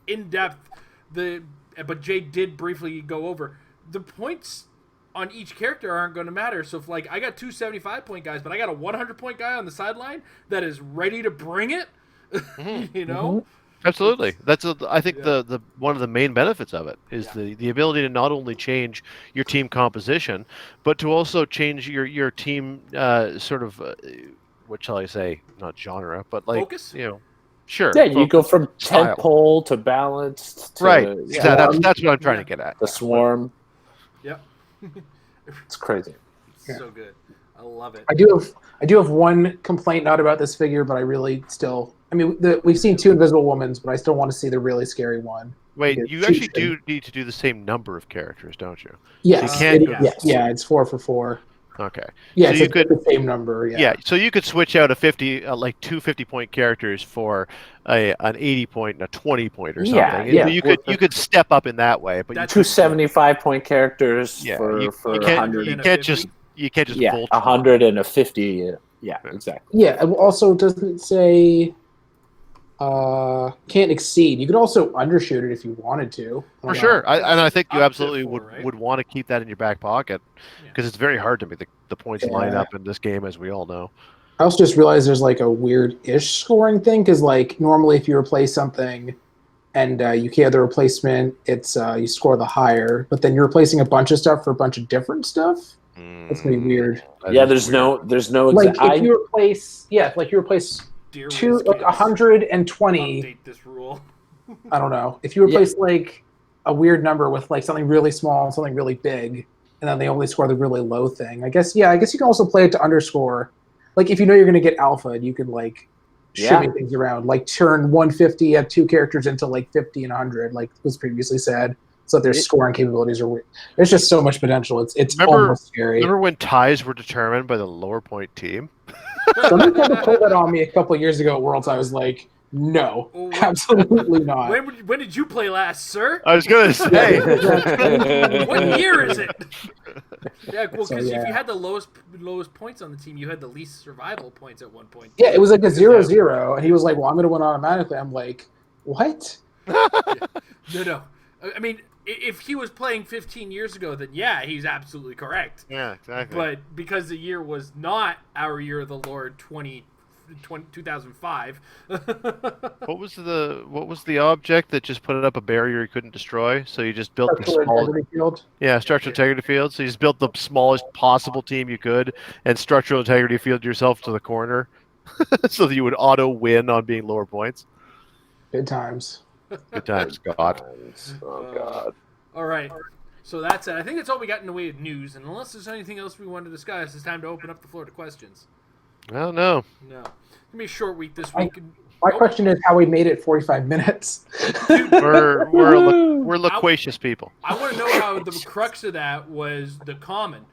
in depth, but Jay did briefly go over, the points on each character aren't going to matter. So if, like, I got 2 75-point guys, but I got a 100-point guy on the sideline that is ready to bring it, Mm-hmm. Absolutely. That's I think the one of the main benefits of it is the ability to not only change your team composition, but to also change your team sort of what shall I say? Not genre, but like focus. Sure. Yeah, you go from style. tentpole to balanced to right. That's what I'm trying to get at. the swarm. Yep. It's crazy. It's so good. I love it. I do have one complaint, not about this figure, but I really still. I mean, we've seen 2 Invisible Womans, but I still want to see the really scary one. Wait, you actually do need to do the same number of characters, don't you? Yes. So you can't it's 4 for 4. Okay. Yeah, so so you could the same number. Yeah. so you could switch out a 50, like 2 50-point characters for an 80-point and a 20-point or something. Yeah. So you could step up in that way, but That's 2 75-point characters for you 100. can't just Yeah, vulture. 100 and a 50. Yeah, exactly. Yeah. Also, doesn't it say can't exceed? You could also undershoot it if you wanted to. For sure, I think you Up to absolutely 4, right? would want to keep that in your back pocket because it's very hard to make the points line up in this game, as we all know. I also just realized there's like a weird-ish scoring thing because like normally if you replace something and you can't have the replacement, it's you score the higher, but then you're replacing a bunch of stuff for a bunch of different stuff. That's gonna be weird. Yeah, there's no Like if you replace, like you replace Dear 120. Update this rule. I don't know. If you replace like a weird number with like something really small and something really big, and then they only score the really low thing. I guess you can also play it to underscore. Like if you know you're gonna get alpha, you can like shimmy things around, like turn 150 at 2 characters into like 50 and 100, like was previously said. So their scoring capabilities are weird. There's just so much potential. It's almost scary. Remember when ties were determined by the lower point team? Somebody tried to pull that on me a couple of years ago at Worlds. I was like, no, absolutely not. When did you play last, sir? I was gonna say. What year is it? Yeah, well, because So, if you had the lowest points on the team, you had the least survival points at one point. Yeah, it was like a 0-0, and he was like, "Well, I'm going to win automatically." I'm like, "What?" No. I mean, if he was playing 15 years ago, then yeah, he's absolutely correct. Yeah, exactly. But because the year was not our year of the Lord 2005. What was the object that just put up a barrier you couldn't destroy? So you just built the smallest field. Yeah, structural integrity field. So you just built the smallest possible team you could and structural integrity field yourself to the corner, so that you would auto win on being lower points. Good times. Good times, God. Oh God. All right. So that's it. I think that's all we got in the way of news. And unless there's anything else we want to discuss, it's time to open up the floor to questions. Well, no. No. It's gonna be a short week this week. My question is how we made it 45 minutes. Dude, We're loquacious people. I want to know how the crux of that was the common.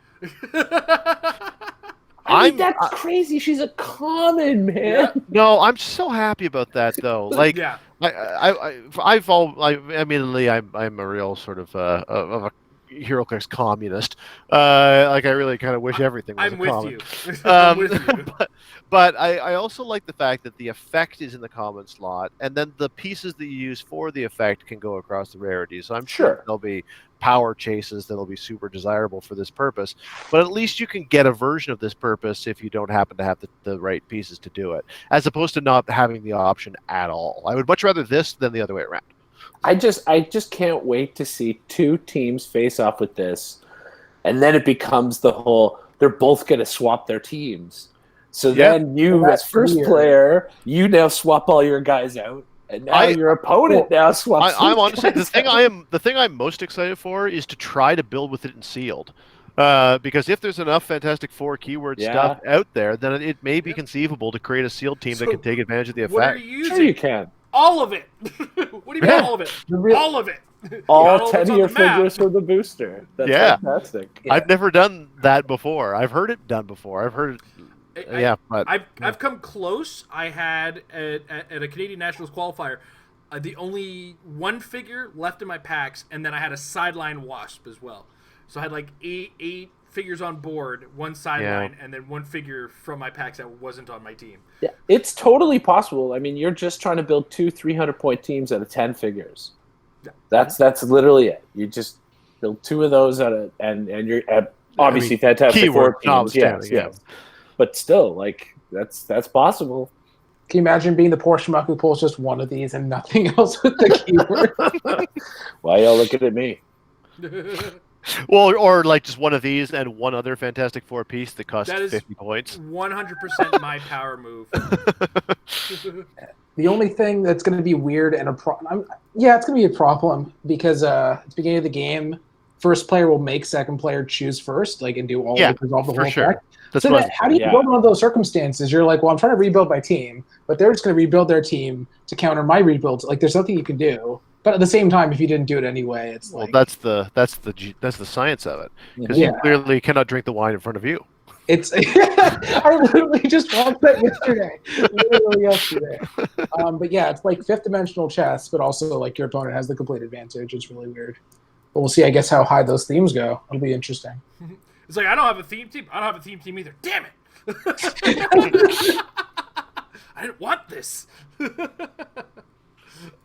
I mean, that's crazy. She's a common, man. Yeah. No, I'm so happy about that though. Like, Yeah. Admittedly, I'm a real sort of a Heroclix communist. Like I really kind of wish everything was I'm a with common. you. I'm with you. But I also like the fact that the effect is in the common slot, and then the pieces that you use for the effect can go across the rarities. So I'm sure there'll be power chases that'll be super desirable for this purpose. But at least you can get a version of this purpose if you don't happen to have the right pieces to do it, as opposed to not having the option at all. I would much rather this than the other way around. I just can't wait to see 2 teams face off with this, and then it becomes the whole they're both going to swap their teams. So then you, as first player, you now swap all your guys out, and now your opponent now swaps. I'm honestly the thing I'm most excited for is to try to build with it in sealed. Because if there's enough Fantastic Four keyword stuff out there, then it may be conceivable to create a sealed team that can take advantage of the effect. What are you using? Sure you can. All of it. What do you mean all of it? All of it. All 10 of your figures for the booster. That's fantastic. Yeah. I've never done that before. I've heard it done before. I've heard it. But I've come close. I had at a Canadian Nationals qualifier the only one figure left in my packs, and then I had a sideline wasp as well. So I had like eight figures on board, one sideline, and then one figure from my packs that wasn't on my team. Yeah, it's totally possible. I mean, you're just trying to build 2 300-point teams out of 10 figures. Yeah. That's literally it. You just build 2 of those and you're obviously Fantastic Four teams. Yes. But still, like that's possible. Can you imagine being the poor schmuck who pulls just one of these and nothing else with the keyword? Why y'all looking at me? Well, or like just one of these and one other Fantastic Four piece that costs 50 points. 100% my power move. The only thing that's going to be weird and it's going to be a problem because at the beginning of the game, first player will make second player choose first, like and do all resolve the whole effect. So how do you build one of those circumstances? You're like, well, I'm trying to rebuild my team, but they're just going to rebuild their team to counter my rebuilds. Like, there's nothing you can do. But at the same time, if you didn't do it anyway, it's like that's the science of it because you clearly cannot drink the wine in front of you. It's I literally just watched that yesterday. But yeah, it's like fifth dimensional chess, but also like your opponent has the complete advantage. It's really weird. But we'll see, I guess, how high those themes go. It'll be interesting. It's like I don't have a theme team. I don't have a theme team either. Damn it! I didn't want this.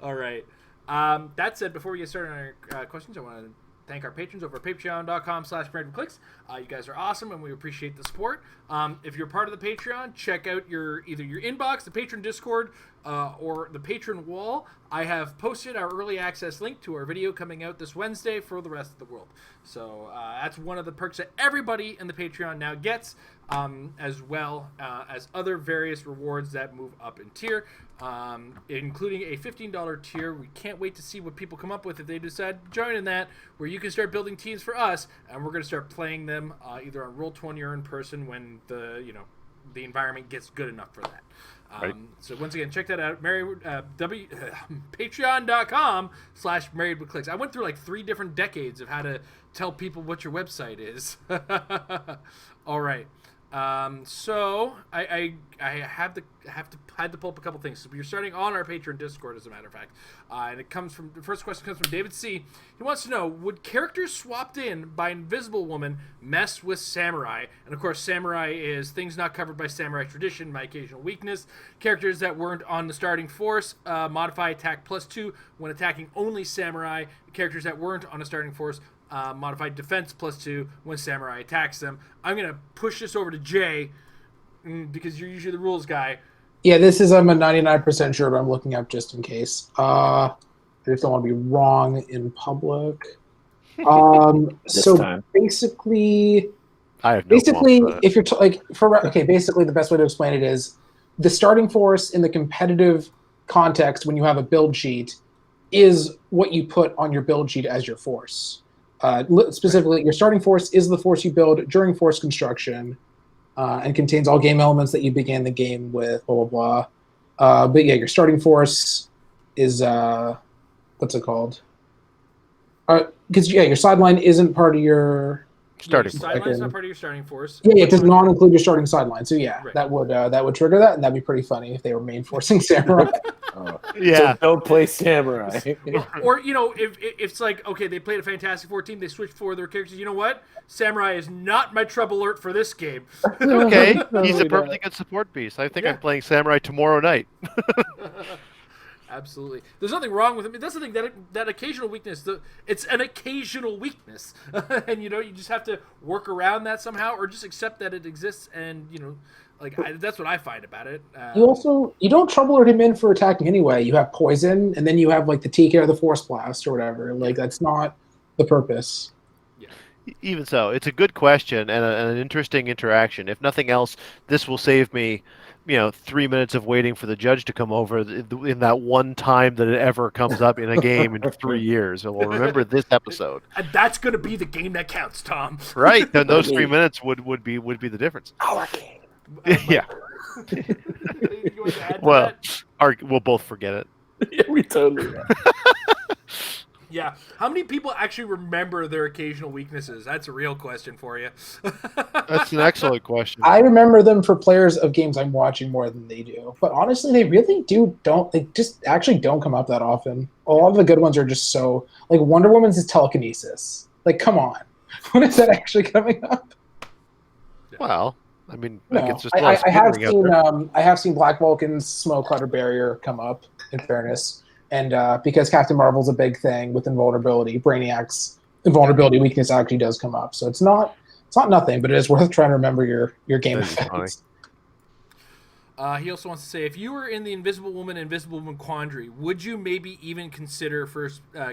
All right. That said, before we get started on our questions, I want to thank our patrons over at patreon.com/Heroclix. You guys are awesome, and we appreciate the support. If you're part of the Patreon, check out either your inbox, the patron Discord, or the patron wall. I have posted our early access link to our video coming out this Wednesday for the rest of the world. So that's one of the perks that everybody in the Patreon now gets, as well as other various rewards that move up in tier, including a $15 tier. We can't wait to see what people come up with if they decide to join in that, where you can start building teams for us, and we're going to start playing them either on Roll20 or in person when the environment gets good enough for that. Right. So once again, check that out. Patreon.com/marriedwithclicks. I went through like 3 different decades of how to tell people what your website is. All right. So I had to pull up a couple things. So you're starting on our Patreon Discord, as a matter of fact, and the first question comes from David C. He wants to know: would characters swapped in by Invisible Woman mess with Samurai? And of course, Samurai is things not covered by Samurai tradition, my occasional weakness. Characters that weren't on the starting force modify attack +2 when attacking only Samurai. Characters that weren't on a starting force modified defense +2 when Samurai attacks them. I'm going to push this over to Jay because you're usually the rules guy. Yeah, this is I'm a 99% sure, but I'm looking up just in case. I just don't want to be wrong in public. So basically, I have no if you're basically the best way to explain it is the starting force in the competitive context when you have a build sheet is what you put on your build sheet as your force. Specifically, your starting force is the force you build during force construction, and contains all game elements that you began the game with, blah, blah, blah. But yeah, your starting force is, what's it called? Because, your sideline isn't part of your... starting sideline's not part of your starting force. Yeah, it does not include your starting sideline. So yeah, right. that would trigger that, and that'd be pretty funny if they were main forcing Samurai. Yeah, so don't play Samurai. Or if it's like, okay, they played a Fantastic Four team, they switched 4 of their characters. You know what? Samurai is not my trouble alert for this game. Okay, he's a perfectly good support piece. I think I'm playing Samurai tomorrow night. Absolutely. There's nothing wrong with him. That's the thing, that occasional weakness, it's an occasional weakness. And, you just have to work around that somehow or just accept that it exists and, that's what I find about it. You don't trouble alert him in for attacking anyway. You have poison, and then you have, the TK or the Force Blast or whatever. That's not the purpose. Yeah. Even so, it's a good question and an interesting interaction. If nothing else, this will save me 3 minutes of waiting for the judge to come over in that one time that it ever comes up in a game in 3 years. And we'll remember this episode. And that's going to be the game that counts, Tom. Right. Then those 3 minutes would be the difference. Our game. Yeah. Well, we'll both forget it. Yeah, we totally will. Yeah. How many people actually remember their occasional weaknesses? That's a real question for you. That's an excellent question. I remember them for players of games I'm watching more than they do. But honestly, they really they just actually don't come up that often. A lot of the good ones are just so, like Wonder Woman's is telekinesis. Like, come on. When is that actually coming up? Well, I mean, No, like it's just a lot of I have skittering out seen there. I have seen Black Vulcan's smoke clutter barrier come up. In fairness, and because Captain Marvel's a big thing with invulnerability, Brainiac's invulnerability weakness actually does come up. So it's not nothing, but it is worth trying to remember your game That'd be funny. effects. He also wants to say, if you were in the Invisible Woman quandary, would you maybe even consider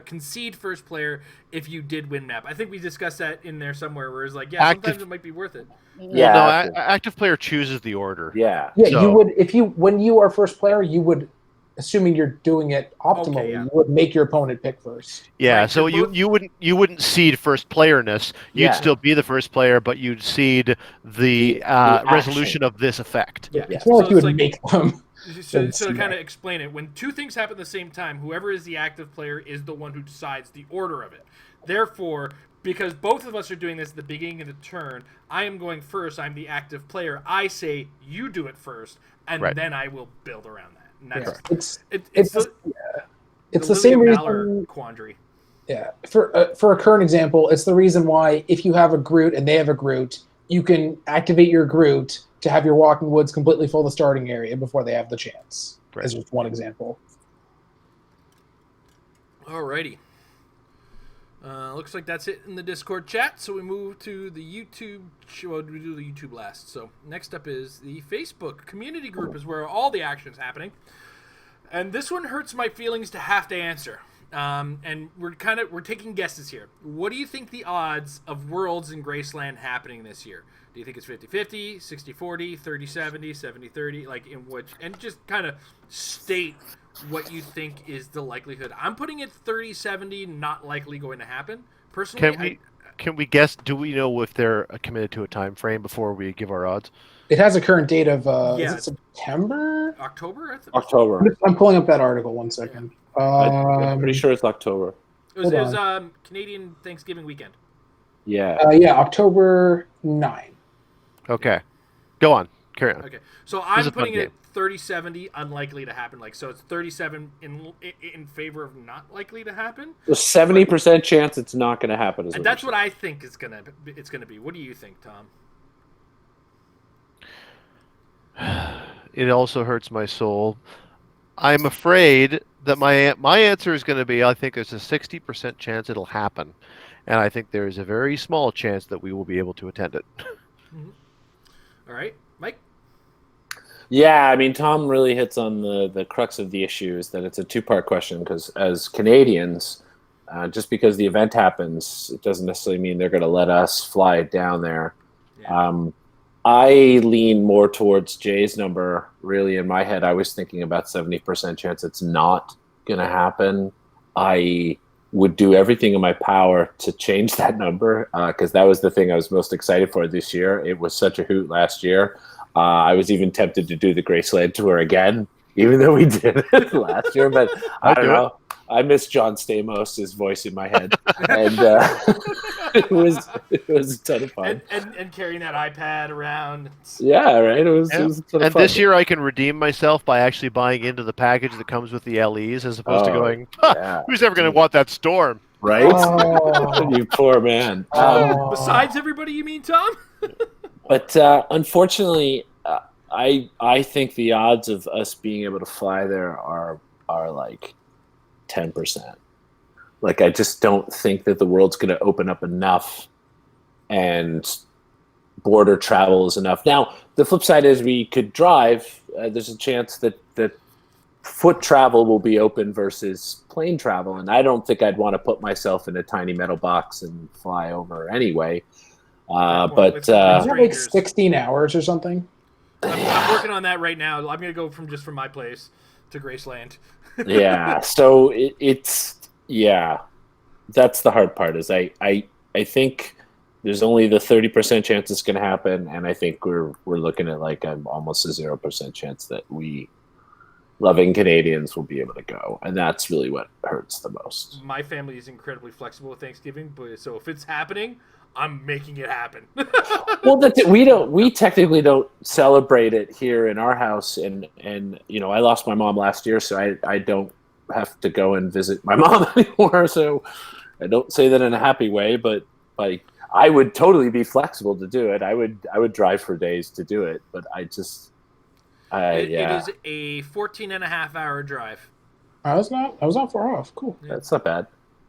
concede first player if you did win map? I think we discussed that in there somewhere, where it's like, yeah, sometimes it might be worth it. Yeah, Well, no, active player chooses the order. Yeah. Yeah, So- you would when you are first player, you would, assuming you're doing it optimally, Okay, yeah. you would make your opponent pick first. Yeah, Right, so 'cause both- you wouldn't seed first playerness. You'd Yeah. still be the first player, but you'd seed the action. resolution of this effect. Yeah. It's more like So you it's would make them. So Let's to see kind that. of explain it, when two things happen at the same time, whoever is the active player is the one who decides the order of it. Therefore, because both of us are doing this at the beginning of the turn, I am going first. I'm the active player. I say you do it first, and Right. then I will build around that. And Yeah, that's it's the the same Lily Valor reason. quandary. Yeah, for a current example, it's the reason why if you have a Groot and they have a Groot, you can activate your Groot to have your Walking Woods completely fill the starting area before they have the chance. Right. As just one example. Alrighty. Looks like that's it in the Discord chat. So we move to the YouTube. Well, we do the YouTube last. So next up is the Facebook community group, is where all the action is happening. And this one hurts my feelings to have to answer. And we're taking guesses here. What do you think the odds of Worlds in Graceland happening this year? Do you think it's 50-50, 60-40, 30-70, 70-30? Like in which, and just kind of state what you think is the likelihood. I'm putting it 30-70, not likely going to happen. Personally, Can we guess? Do we know if they're committed to a time frame before we give our odds? It has a current date of Yeah. is it September? October? I think. October. I'm pulling up that article. 1 second. I'm pretty sure it's October. It was, Hold Canadian Thanksgiving weekend. Yeah. Yeah, October 9. Okay, go on. Carry on. Okay, so This is I'm a fun putting it game. 30-70, unlikely to happen. Like, so it's 37 in favor of not likely to happen. So 70% chance it's not going to happen. And that's what I think it's gonna be. What do you think, Tom? It also hurts my soul. I'm afraid that my answer is going to be, I think there's a 60% chance it'll happen, and I think there is a very small chance that we will be able to attend it. All right, Mike. Yeah, I mean, Tom really hits on the crux of the issue, is that it's a two-part question, because as Canadians, just because the event happens, it doesn't necessarily mean they're going to let us fly down there. Yeah. I lean more towards Jay's number. Really, in my head, I was thinking about 70% chance it's not going to happen. I would do everything in my power to change that number, because that was the thing I was most excited for this year. It was such a hoot last year. I was even tempted to do the Graceland tour again, even though we did it last year. But I don't know. I miss John Stamos' voice in my head, and it was a ton of fun. And carrying that iPad around. Yeah, right. It was a ton of And fun. this year I can redeem myself by actually buying into the package that comes with the LEs, as opposed to Oh, going, yeah. who's ever going to want that storm? Right? Oh. You poor man. Besides everybody, you mean, Tom? But unfortunately, I think the odds of us being able to fly there are like 10%. Like, I just don't think that the world's going to open up enough and border travel is enough. Now, the flip side is we could drive. There's a chance that foot travel will be open versus plane travel, and I don't think I'd want to put myself in a tiny metal box and fly over anyway. But Is that like Strangers. 16 hours or something? I'm working on that right now. I'm going to go from my place to Graceland. yeah, so that's the hard part. Is I think there's only the 30% chance it's going to happen, and I think we're looking at like almost a 0% chance that we loving Canadians will be able to go, and that's really what hurts the most. My family is incredibly flexible with Thanksgiving, but so if it's happening, I'm making it happen. Well, we technically don't celebrate it here in our house, and I lost my mom last year, so I don't have to go and visit my mom anymore. So I don't say that in a happy way, but like I would totally be flexible to do it. I would drive for days to do it, but I just It is a 14.5-hour drive. I was not far off. Cool. Yeah. That's not bad.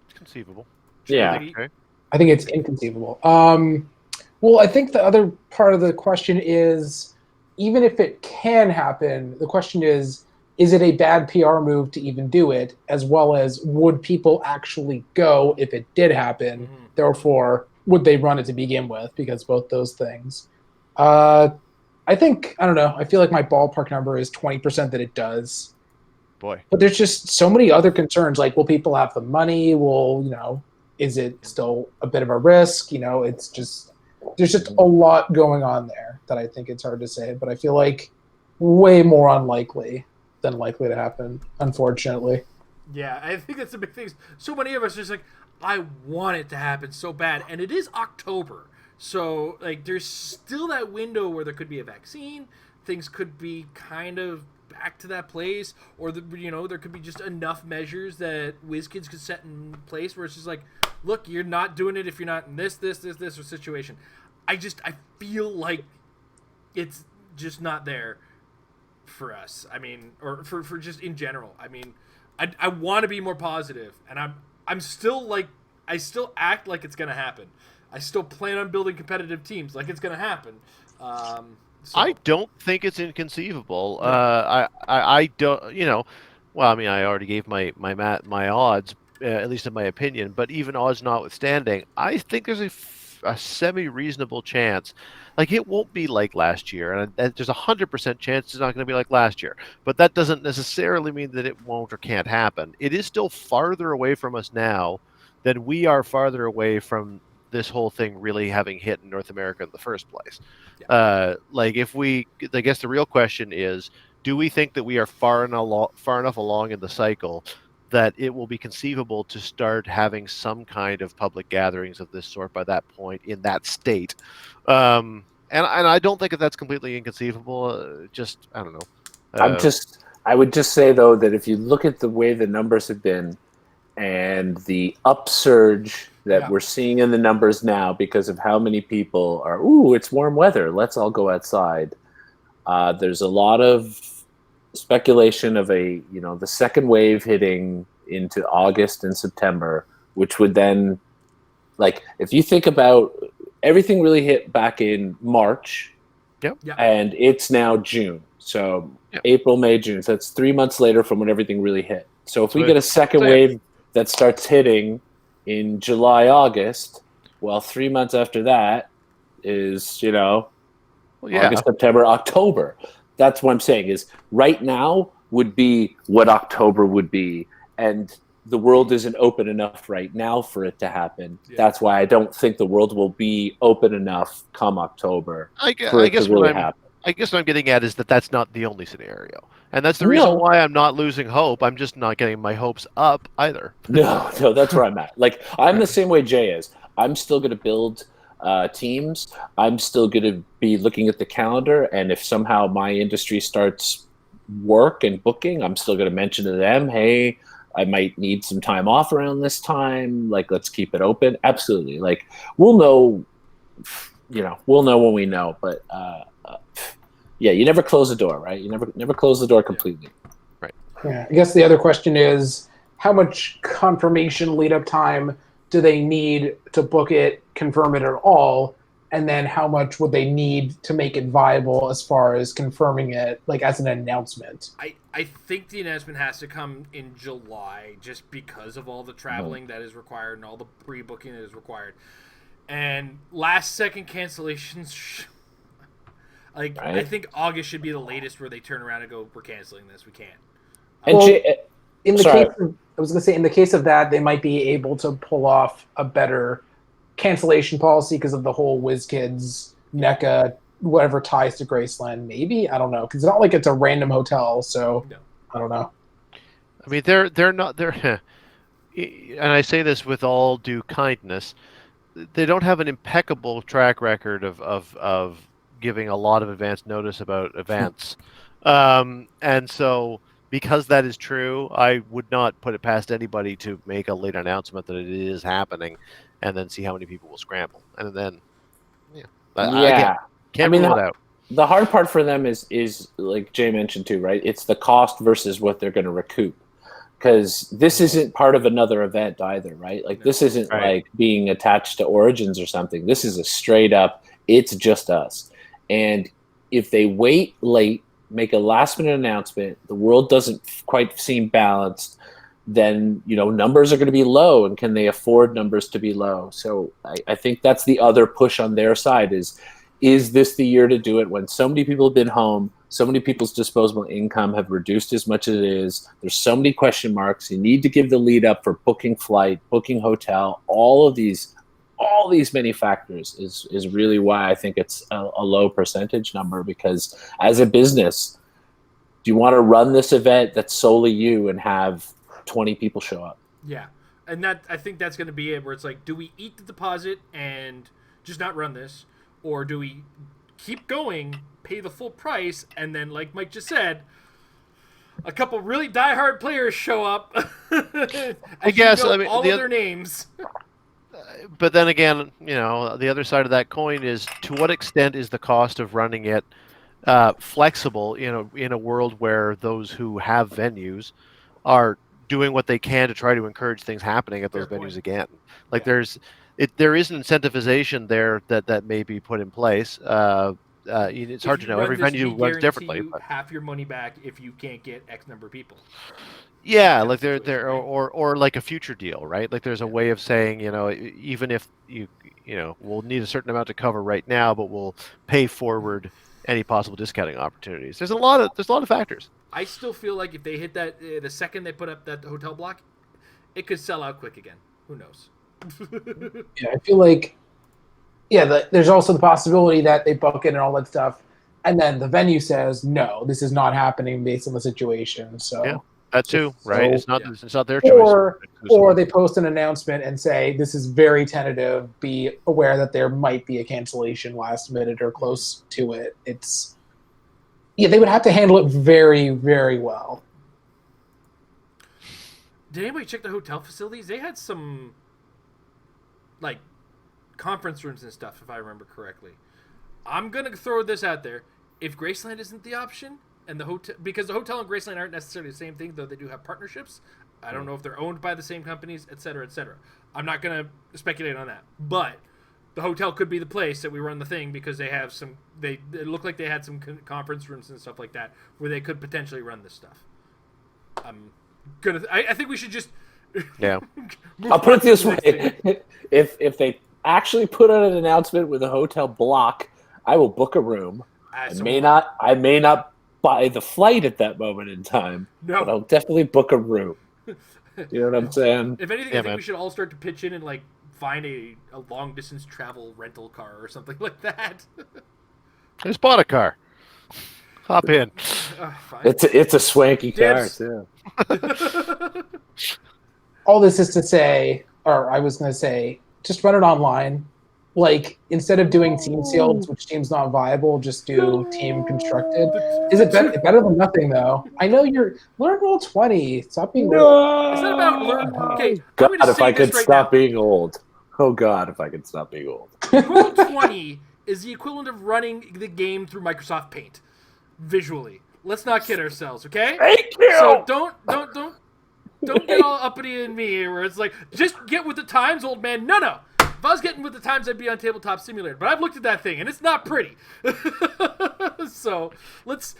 It's conceivable. Yeah. Okay. I think it's inconceivable. Well, I think the other part of the question is, even if it can happen, the question is it a bad PR move to even do it, as well as would people actually go if it did happen? Mm-hmm. Therefore, would they run it to begin with? Because both those things. I think, I don't know, I feel like my ballpark number is 20% that it does. Boy. But there's just so many other concerns, like will people have the money? Will, is it still a bit of a risk? It's just, there's just a lot going on there that I think it's hard to say, but I feel like way more unlikely than likely to happen, unfortunately. Yeah, I think that's the big thing. So many of us are just like, I want it to happen so bad, and it is October. So, like, there's still that window where there could be a vaccine. Things could be kind of back to that place, or there could be just enough measures that WizKids could set in place where it's just like, look, you're not doing it if you're not in this or situation. I feel like it's just not there for us. I mean, or for just in general. I mean, I want to be more positive, and I'm still like, I still act like it's gonna happen. I still plan on building competitive teams like it's gonna happen. I don't think it's inconceivable. I don't. Well, I mean, I already gave my odds, at least in my opinion. But even odds notwithstanding, I think there's a semi-reasonable chance. Like, it won't be like last year, and there's 100% chance it's not going to be like last year. But that doesn't necessarily mean that it won't or can't happen. It is still farther away from us now than we are farther away from this whole thing really having hit in North America in the first place. Yeah. I guess the real question is, do we think that we are far enough along in the cycle that it will be conceivable to start having some kind of public gatherings of this sort by that point in that state? And I don't think that that's completely inconceivable. I don't know. I would just say, though, that if you look at the way the numbers have been and the upsurge that we're seeing in the numbers now because of how many people are, it's warm weather, let's all go outside. There's a lot of speculation of the second wave hitting into August and September, which would then, like, if you think about everything really hit back in March, and it's now June. So April, May, June. So that's 3 months later from when everything really hit. So if we get a second wave that starts hitting in July, August, well, 3 months after that is, August, September, October. That's what I'm saying is right now would be what October would be. And the world isn't open enough right now for it to happen. Yeah. That's why I don't think the world will be open enough come October for it to really happen. I guess what I'm getting at is that that's not the only scenario. And that's the reason why I'm not losing hope. I'm just not getting my hopes up either. No, that's where I'm at. Like, I'm the same way Jay is. I'm still going to build teams. I'm still going to be looking at the calendar. And if somehow my industry starts work and booking, I'm still going to mention to them, hey, I might need some time off around this time. Like, let's keep it open. Absolutely. Like, we'll know when we know. But you never close the door, right? You never close the door completely. Right. Yeah. I guess the other question is, how much confirmation lead-up time do they need to book it, confirm it at all? And then how much would they need to make it viable as far as confirming it, like as an announcement? I think the announcement has to come in July just because of all the traveling that is required and all the pre-booking that is required. And last-second cancellations, right? I think August should be the latest where they turn around and go, we're canceling this. We can't. In the case of that, they might be able to pull off a better cancellation policy because of the whole WizKids, NECA, whatever ties to Graceland. Maybe, I don't know, because it's not like it's a random hotel. So I don't know. I mean, they're not they're, and I say this with all due kindness. They don't have an impeccable track record of giving a lot of advance notice about events, and so because that is true, I would not put it past anybody to make a late announcement that it is happening, and then see how many people will scramble, and then again, can't rule it out. The hard part for them is like Jay mentioned too, right? It's the cost versus what they're going to recoup. Because this isn't part of another event either, right? Like this isn't like being attached to Origins or something. This is a straight up, it's just us. And if they wait late, make a last minute announcement, the world doesn't quite seem balanced, then numbers are going to be low, and can they afford numbers to be low? So I think that's the other push on their side is this the year to do it when so many people have been home, so many people's disposable income have reduced as much as it is. There's so many question marks. You need to give the lead up for booking flight, booking hotel, all these many factors is really why I think it's a low percentage number, because as a business, do you want to run this event that's solely you and have 20 people show up? Yeah. And that I think that's going to be it, where it's like, do we eat the deposit and just not run this? Or do we keep going, pay the full price, and then, like Mike just said, a couple really diehard players show up? I guess all of their names. But then again, the other side of that coin is, to what extent is the cost of running it flexible in a world where those who have venues are doing what they can to try to encourage things happening at those venues again? Like there is an incentivization there that may be put in place. It's hard to know. Every venue runs differently. But half your money back if you can't get X number of people. Yeah, like there or like a future deal, right? Like there's a way of saying, even if we'll need a certain amount to cover right now, but we'll pay forward any possible discounting opportunities. There's a lot of factors. I still feel like if they hit that the second they put up that hotel block, it could sell out quick again. Who knows? Yeah, I feel like there's also the possibility that they book it and all that stuff, and then the venue says no, this is not happening based on the situation. So yeah, that too, right? It's not their choice. Or they post an announcement and say this is very tentative. Be aware that there might be a cancellation last minute or close to it. They would have to handle it very, very well. Did anybody check the hotel facilities? They had some like conference rooms and stuff, if I remember correctly. I'm gonna throw this out there: if Graceland isn't the option, and the hotel, because the hotel and Graceland aren't necessarily the same thing, though they do have partnerships. I don't know if they're owned by the same companies, et cetera, et cetera. I'm not gonna speculate on that, but the hotel could be the place that we run the thing, because they have some. It looked like they had some conference rooms and stuff like that where they could potentially run this stuff. I think we should just. Yeah. I'll put it this way: if they actually put out an announcement with a hotel block, I will book a room. I may not buy the flight at that moment in time, but I'll definitely book a room. You know what I'm saying? If anything, I think we should all start to pitch in and like find a long distance travel rental car or something like that. I just bought a car. Hop in. It's a swanky car too. All this is to say, or I was going to say, just run it online. Like, instead of doing team sealed, which team's not viable, just do team constructed. Is it better than nothing, though? I know you're learn roll 20. Stop being old. It's not about learn. Okay, God, if I could stop being old. Oh God, if I could stop being old. Roll 20 is the equivalent of running the game through Microsoft Paint, visually. Let's not kid ourselves, okay? Thank you. So don't get all uppity in me here, where it's like, just get with the times, old man. No. If I was getting with the times, I'd be on Tabletop Simulator. But I've looked at that thing, and it's not pretty. So let's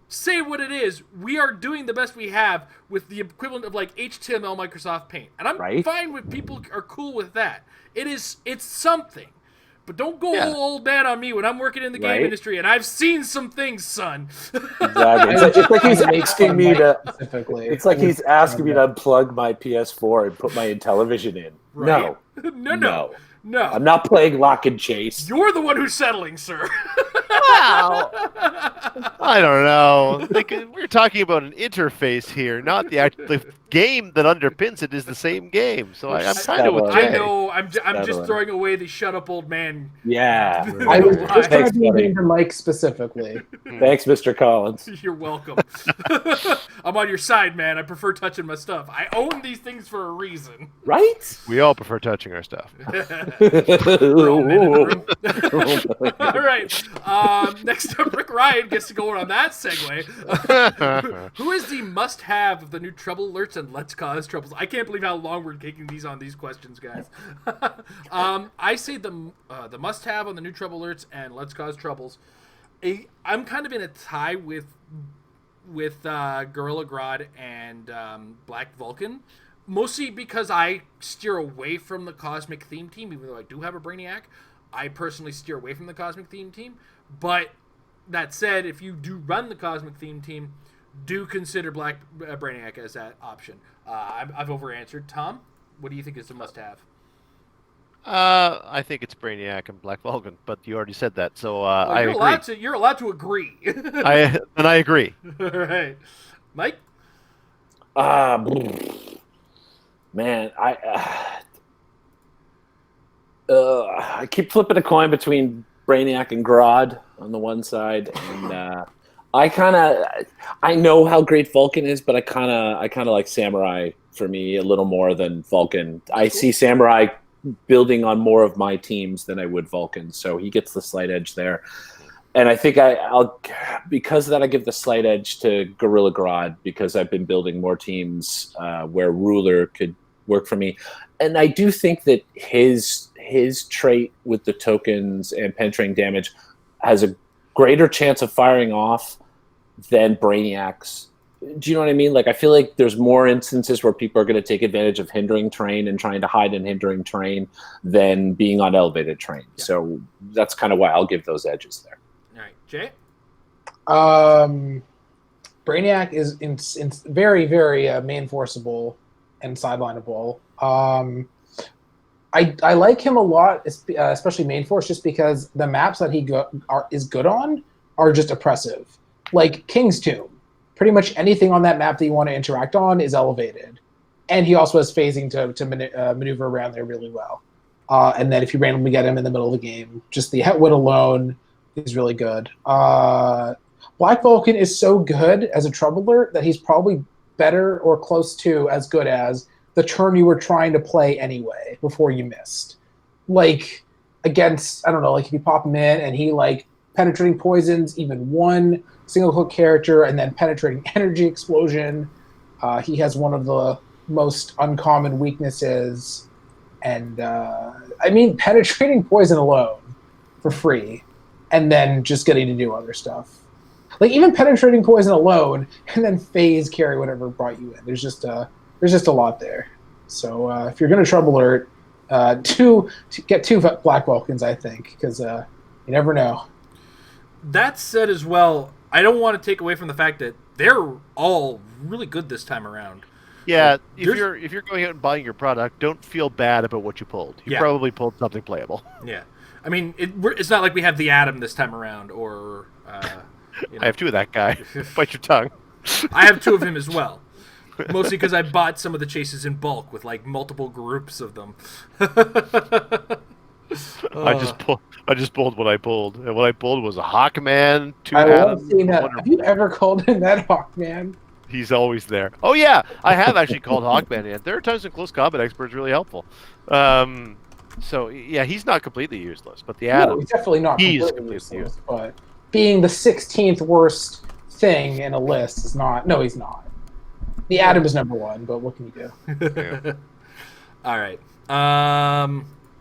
say what it is. We are doing the best we have with the equivalent of like HTML Microsoft Paint, and I'm fine with people are cool with that. It's something. But don't go old man on me when I'm working in the game industry, and I've seen some things, son. Exactly. It's like he's asking me to. It's like he's asking me to unplug my PS4 and put my Intellivision in. Right? No. No. I'm not playing Lock and Chase. You're the one who's settling, sir. Wow. I don't know. Like, we're talking about an interface here, not the game that underpins it is the same game. So I'm kind of with I Jay. know. I'm just Settling. throwing away the shut up old man. Yeah. I was Why? just Thanks, talking buddy. to Mike specifically. Thanks, Mr. Collins. You're welcome. I'm on your side, man. I prefer touching my stuff. I own these things for a reason. Right? We all prefer touching our stuff. We're all men in the room. All right. Next up, Rick Ryan gets to go on that segue. Who is the must-have of the new Trouble Alerts and Let's Cause Troubles? I can't believe how long we're taking these on these questions, guys. I say the must-have on the new Trouble Alerts and Let's Cause Troubles. I'm kind of in a tie with Gorilla Grodd and Black Vulcan, mostly because I steer away from the Cosmic Theme Team, even though I do have a Brainiac. I personally steer away from the Cosmic Theme Team. But that said, if you do run the Cosmic Theme Team, do consider Black Brainiac as that option. I've over-answered. Tom, what do you think is the must-have? I think it's Brainiac and Black Vulcan, but you already said that, so I agree. You're allowed to agree. I agree. All right. Mike? Man, I keep flipping a coin between Brainiac and Grodd on the one side, and I know how great Vulcan is, but I kind of like Samurai for me a little more than Vulcan. I see Samurai building on more of my teams than I would Vulcan, so he gets the slight edge there. And I think I'll because of that I give the slight edge to Gorilla Grodd because I've been building more teams where Ruler could work for me, and I do think that his trait with the tokens and penetrating damage has a greater chance of firing off than Brainiac's. Do you know what I mean? Like, I feel like there's more instances where people are going to take advantage of hindering terrain and trying to hide in hindering terrain than being on elevated terrain. Yeah. So that's kind of why I'll give those edges there. All right, Jay? Brainiac is in very, very main forceable and sidelineable. I like him a lot, especially main force, just because the maps that he is good on are just oppressive. Like King's Tomb. Pretty much anything on that map that you want to interact on is elevated. And he also has phasing to maneuver around there really well. And then if you randomly get him in the middle of the game, just the Hetwit alone is really good. Black Vulcan is so good as a Trouble Alert that he's probably better or close to as good as the turn you were trying to play anyway before you missed. Like, against, I don't know, like if you pop him in and he, like, penetrating poisons, even one single hook character, and then penetrating energy explosion. He has one of the most uncommon weaknesses. And, I mean, penetrating poison alone for free, and then just getting to do other stuff. Like, even penetrating poison alone, and then phase carry whatever brought you in. There's just a lot there. So if you're going to Trouble Alert, get two Black Vulcans, I think, because you never know. That said as well, I don't want to take away from the fact that they're all really good this time around. Yeah, if you're going out and buying your product, don't feel bad about what you pulled. You probably pulled something playable. Yeah. I mean, it's not like we have the Atom this time around, or... I have two of that guy. Bite your tongue. I have two of him as well. Mostly because I bought some of the chases in bulk with, like, multiple groups of them. I just pulled what I pulled, and what I pulled was a Hawkman, two I love Atoms. seeing that. Have you ever called in that Hawkman? He's always there. Oh yeah, I have actually called Hawkman in. There are times when close combat expert's really helpful. So yeah, he's not completely useless, but the Atom, no, he's definitely not completely useless. But being the 16th worst thing in a list is not. No, he's not. The Atom is number one, but what can you do? Yeah. All right.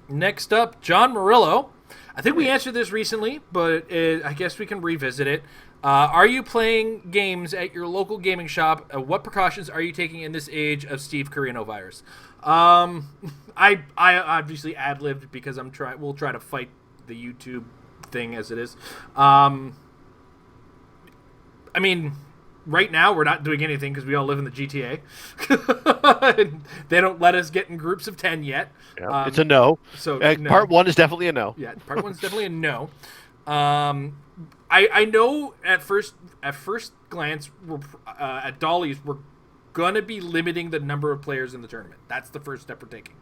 Next up, John Murillo. I think we answered this recently, but I guess we can revisit it. Are you playing games at your local gaming shop? What precautions are you taking in this age of Steve Carino virus? I obviously ad-libbed because we'll try to fight the YouTube thing as it is. I mean, right now we're not doing anything because we all live in the GTA. And they don't let us get in groups of 10 yet. Yeah, it's a no. So no. Part 1 is definitely a no. Yeah, part 1 is definitely a no. I know at first glance at Dolly's we're gonna be limiting the number of players in the tournament. That's the first step we're taking.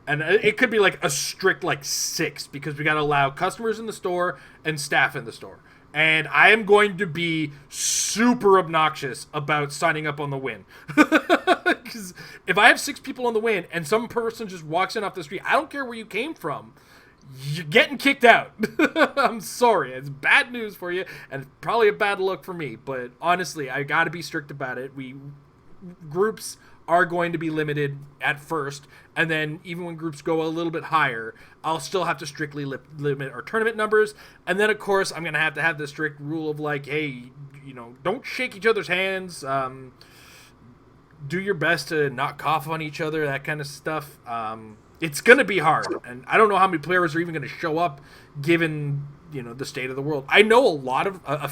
And it could be like a strict 6 because we got to allow customers in the store and staff in the store. And I am going to be super obnoxious about signing up on the win. Because if I have 6 people on the win and some person just walks in off the street, I don't care where you came from, you're getting kicked out. I'm sorry. It's bad news for you and probably a bad look for me. But honestly, I got to be strict about it. Groups are going to be limited at first, and then even when groups go a little bit higher, I'll still have to strictly limit our tournament numbers. And then, of course, I'm going to have the strict rule of hey, don't shake each other's hands. Do your best to not cough on each other, that kind of stuff. It's going to be hard, and I don't know how many players are even going to show up given the state of the world. I know a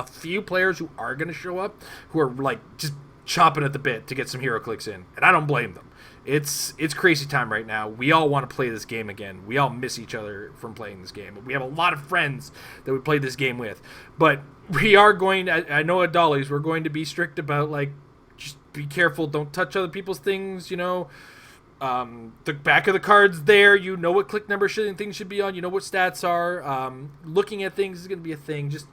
few players who are going to show up who are just chomping at the bit to get some Heroclix in, and I don't blame them. It's crazy time right now. We all want to play this game again. We all miss each other from playing this game. We have a lot of friends that we played this game with, but we are going to, I know at Dolly's we're going to be strict about just be careful, don't touch other people's things. The back of the card's there, what click number things should be on, what stats are. Looking at things is going to be a thing. Just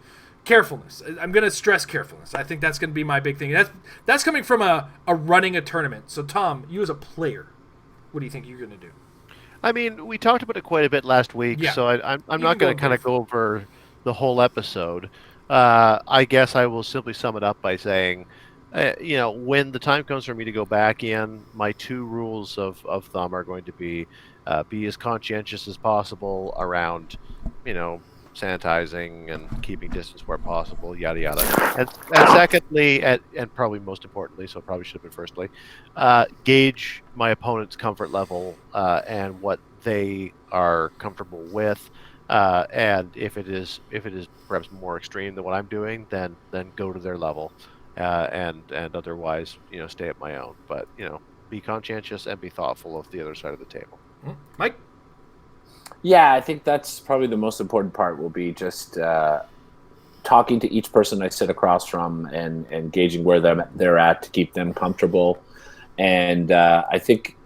carefulness. I'm going to stress carefulness. I think that's going to be my big thing. That's coming from a running a tournament. So, Tom, you as a player, what do you think you're going to do? I mean, we talked about it quite a bit last week, so I'm not going to kind of go over the whole episode. I guess I will simply sum it up by saying, when the time comes for me to go back in, my 2 rules of thumb are going to be as conscientious as possible around, sanitizing and keeping distance where possible, yada yada. And secondly, and probably most importantly, so it probably should have been firstly, gauge my opponent's comfort level and what they are comfortable with. And if it is perhaps more extreme than what I'm doing, then go to their level. And otherwise, stay at my own. But be conscientious and be thoughtful of the other side of the table. Mike? Yeah, I think that's probably the most important part. Will be just talking to each person I sit across from and gauging where they're at to keep them comfortable. And I think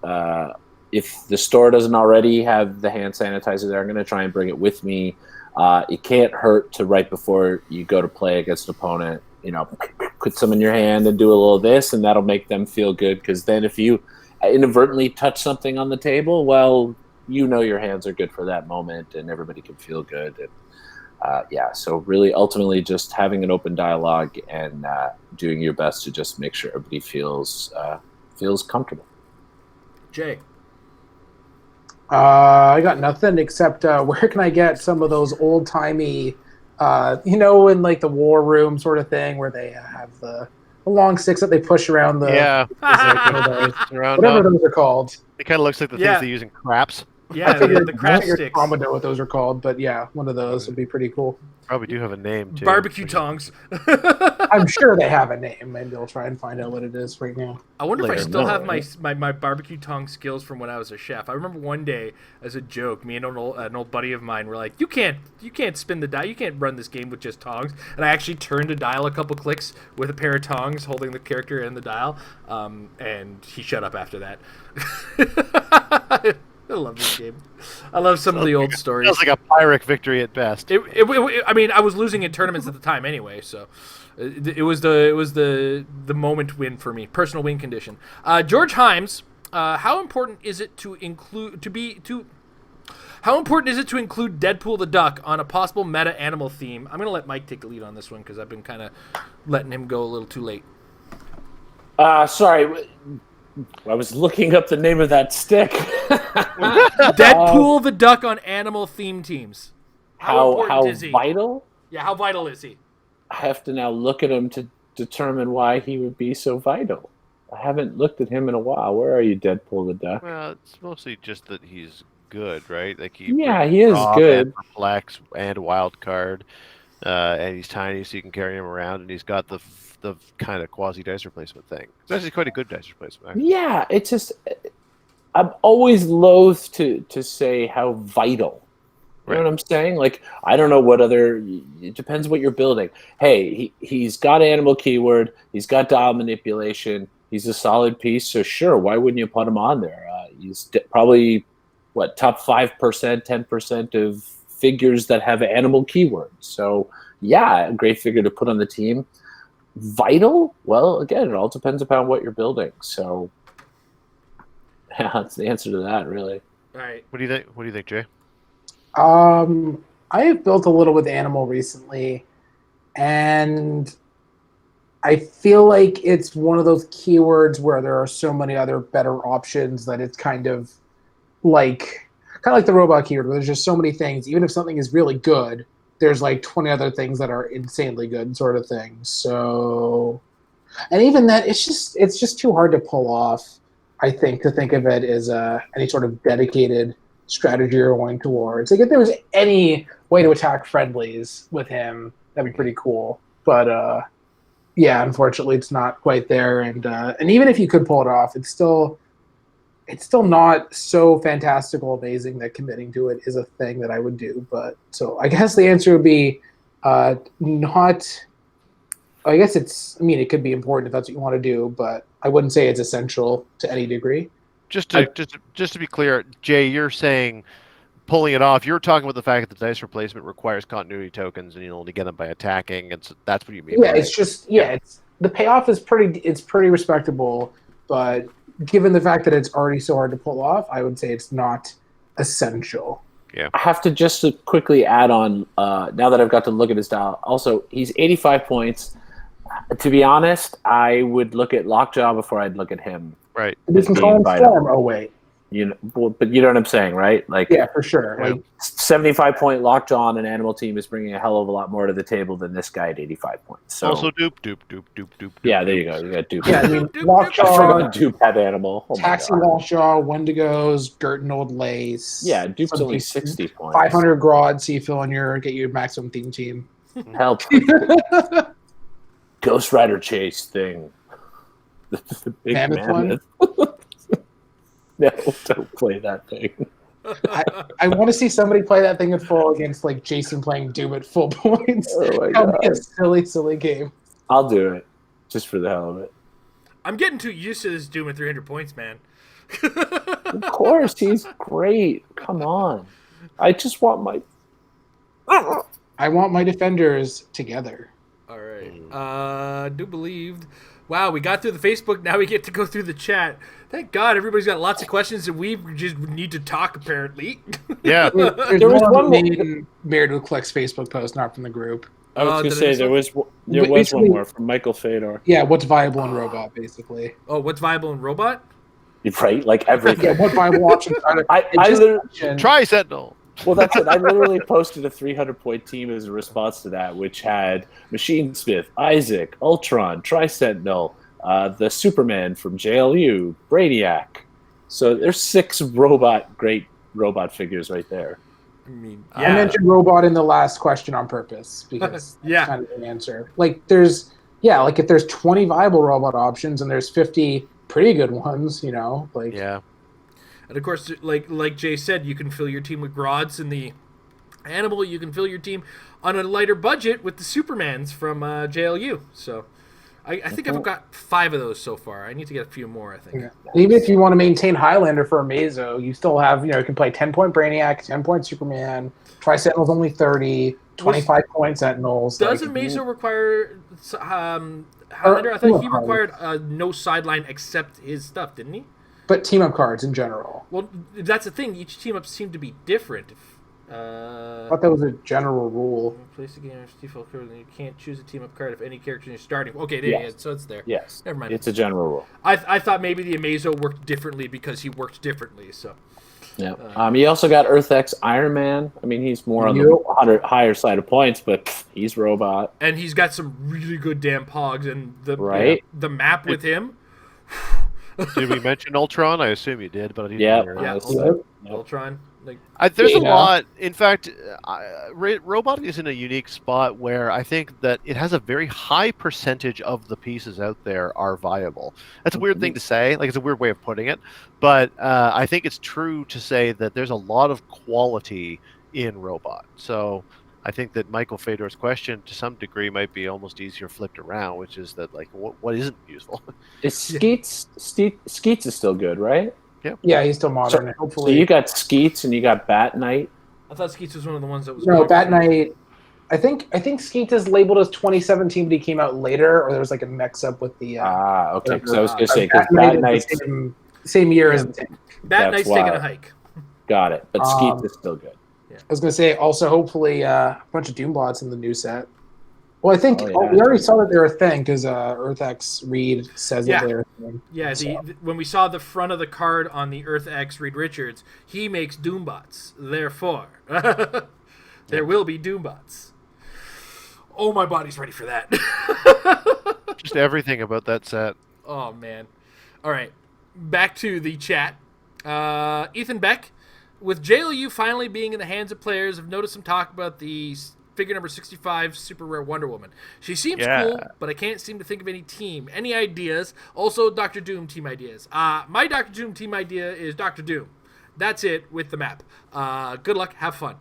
if the store doesn't already have the hand sanitizer there, I'm going to try and bring it with me. It can't hurt to right before you go to play against an opponent, put some in your hand and do a little of this, and that'll make them feel good. Because then if you inadvertently touch something on the table, well, your hands are good for that moment, and everybody can feel good. And so really, ultimately, just having an open dialogue and doing your best to just make sure everybody feels comfortable. Jay? I got nothing except where can I get some of those old timey, in the war room sort of thing where they have the long sticks that they push around the whatever those are called. It kind of looks like the things they use in craps. Yeah, the crap sticks. I don't know what those are called, but yeah, one of those would be pretty cool. Probably do have a name too. Barbecue tongs. I'm sure they have a name. Maybe I'll try and find out what it is right now. I wonder if I still have my barbecue tong skills from when I was a chef. I remember one day, as a joke, me and an old buddy of mine were like, "You can't spin the dial. You can't run this game with just tongs." And I actually turned a dial a couple clicks with a pair of tongs, holding the character and the dial. And he shut up after that. I love this game. I love some of the old stories. Feels like a Pyrrhic victory at best. I mean, I was losing in tournaments at the time anyway, so it was the moment win for me, personal win condition. George Himes, how important is it to include Deadpool the Duck on a possible meta animal theme? I'm gonna let Mike take the lead on this one because I've been kind of letting him go a little too late. Sorry. I was looking up the name of that stick. Deadpool the Duck on animal theme teams. How vital? Yeah, how vital is he? I have to now look at him to determine why he would be so vital. I haven't looked at him in a while. Where are you, Deadpool the Duck? Well, it's mostly just that he's good, right? He is good. Perplex and wild card, and he's tiny, so you can carry him around, and he's got the the kind of quasi dice replacement thing. It's actually quite a good dice replacement. Actually. Yeah, it's just I'm always loath to say how vital. You know what I'm saying? Like, I don't know what other. It depends what you're building. Hey, he's got animal keyword. He's got dial manipulation. He's a solid piece. So sure, why wouldn't you put him on there? He's probably top 5%, 10% of figures that have animal keywords. So yeah, a great figure to put on the team. Vital? Well, again, it all depends upon what you're building. So yeah, that's the answer to that, really. All right. What do you think? What do you think, Jay? I have built a little with animal recently, and I feel like it's one of those keywords where there are so many other better options that it's kind of like the robot keyword, where there's just so many things. Even if something is really good, there's like 20 other things that are insanely good, sort of thing. So, and even that, it's just too hard to pull off. I think to think of it as any sort of dedicated strategy you're going towards. Like if there was any way to attack friendlies with him, that'd be pretty cool. But yeah, unfortunately, it's not quite there. And even if you could pull it off, it's still not so fantastical, amazing that committing to it is a thing that I would do. But so I guess the answer would be not. I guess it could be important if that's what you want to do, but I wouldn't say it's essential to any degree. Just to be clear, Jay, you're saying pulling it off. You're talking about the fact that the dice replacement requires continuity tokens, and you only get them by attacking, and so that's what you mean. Yeah, it's just it's the payoff is pretty respectable, but given the fact that it's already so hard to pull off, I would say it's not essential. Yeah, I have to quickly add on. Now that I've got to look at his dial, also he's 85 points. To be honest, I would look at Lockjaw before I'd look at him. Right. You can call him Storm. Oh wait. But you know what I'm saying, right? Like, yeah, for sure. Yeah. Like 75-point Lockjaw on an animal team is bringing a hell of a lot more to the table than this guy at 85 points. So also dupe. yeah, there you go. You got dupe. yeah, I mean Dupe, Lockjaw, I forgot dupe had animal. Oh my Taxi God. Lockjaw, Wendigos, Gurton Old Lace. Yeah, dupe's some only decent- 60 points. 500 Grodd, so you fill in get your maximum theme team. Help. Ghost Rider chase thing. The big Mammoth one? No, don't play that thing. I want to see somebody play that thing at full against like Jason playing Doom at full points. Oh my That would be a God. silly game. I'll do it just for the hell of it. I'm getting too used to this Doom at 300 points, man. Of course, he's great. Come on. I just want my. I want my defenders together. All right. Do believed. Wow, we got through the Facebook. Now we get to go through the chat. Thank God, everybody's got lots of questions, and we just need to talk. Apparently. Yeah. There's There was one one more- main Married with Click's Facebook post, not from the group. I was going did to I say miss there one? was one Basically- more from Michael Fedor. Yeah, what's viable in robot, basically. Oh, what's viable in robot? Right, like everything. Yeah, what viable options are there? I Just literally, mention- Try Sentinel. well, that's it. I literally posted a 300-point team as a response to that, which had Machine Smith, Isaac, Ultron, Tri-Sentinel, the Superman from JLU, Brainiac. So there's 6 great robot figures right there. I mean, I mentioned robot in the last question on purpose because Yeah. that's kind of the answer. Like if there's 20 viable robot options and there's 50 pretty good ones, like Yeah. And of course, like Jay said, you can fill your team with Grods in the animal. You can fill your team on a lighter budget with the Supermans from JLU. So I think I've got 5 of those so far. I need to get a few more, I think. Yeah. Even if you want to maintain Highlander for a Mazo, you still have, you can play 10-point Brainiac, 10-point Superman, Tri-Sentinel's only 30, 25-point Sentinels. Does a Mazo require Highlander? I thought he required no sideline except his stuff, didn't he? But team-up cards in general. Well, that's the thing. Each team-up seemed to be different. I thought that was a general rule. Place the game default card, and you can't choose a team-up card if any character you're starting. Okay, there Yes. so it's there. Yes. Never mind. It's a general rule. I thought maybe the Amazo worked differently because he worked differently. So Yeah. You also got Earth X Iron Man. I mean, he's more on the higher side of points, but he's robot. and he's got some really good damn pogs, and the map with him. Did we mention Ultron? I assume you did, but I didn't Yeah. hear it. Yeah, Yep. Ultron. Like, There's a Yeah. lot. In fact, Robot is in a unique spot where I think that it has a very high percentage of the pieces out there are viable. That's a weird thing to say. Like, it's a weird way of putting it. But I think it's true to say that there's a lot of quality in Robot. So I think that Michael Fedor's question, to some degree, might be almost easier flipped around, which is that, like, what isn't useful? Is Skeets is still good, right? Yeah, he's still modern. So Hopefully, you got Skeets and you got Bat Knight. I thought Skeets was one of the ones that was. no Bat Knight. I think Skeet is labeled as 2017, but he came out later, or there was like a mix-up with the. Okay. Because I was going to say because Bat Bat Knight Knight. is the same year as the tank. Bat That's Knight's taking why. a hike. Got it. But Skeets is still good. I was going to say also hopefully a bunch of Doombots in the new set. Well, I think Oh, yeah. we already saw that they're a thing because EarthX Reed says that they're a thing. Yeah, So- when we saw the front of the card on the Earth X Reed Richards, he makes Doombots. Therefore, there will be Doombots. Oh, my body's ready for that. Just everything about that set. Oh, man. All right. Back to the chat. Ethan Beck, with JLU finally being in the hands of players, I've noticed some talk about the figure number 65 super rare Wonder Woman. She seems cool, but I can't seem to think of any team. Any ideas? Also, Dr. Doom team ideas. My Dr. Doom team idea is Dr. Doom. That's it with the map. Good luck. Have fun.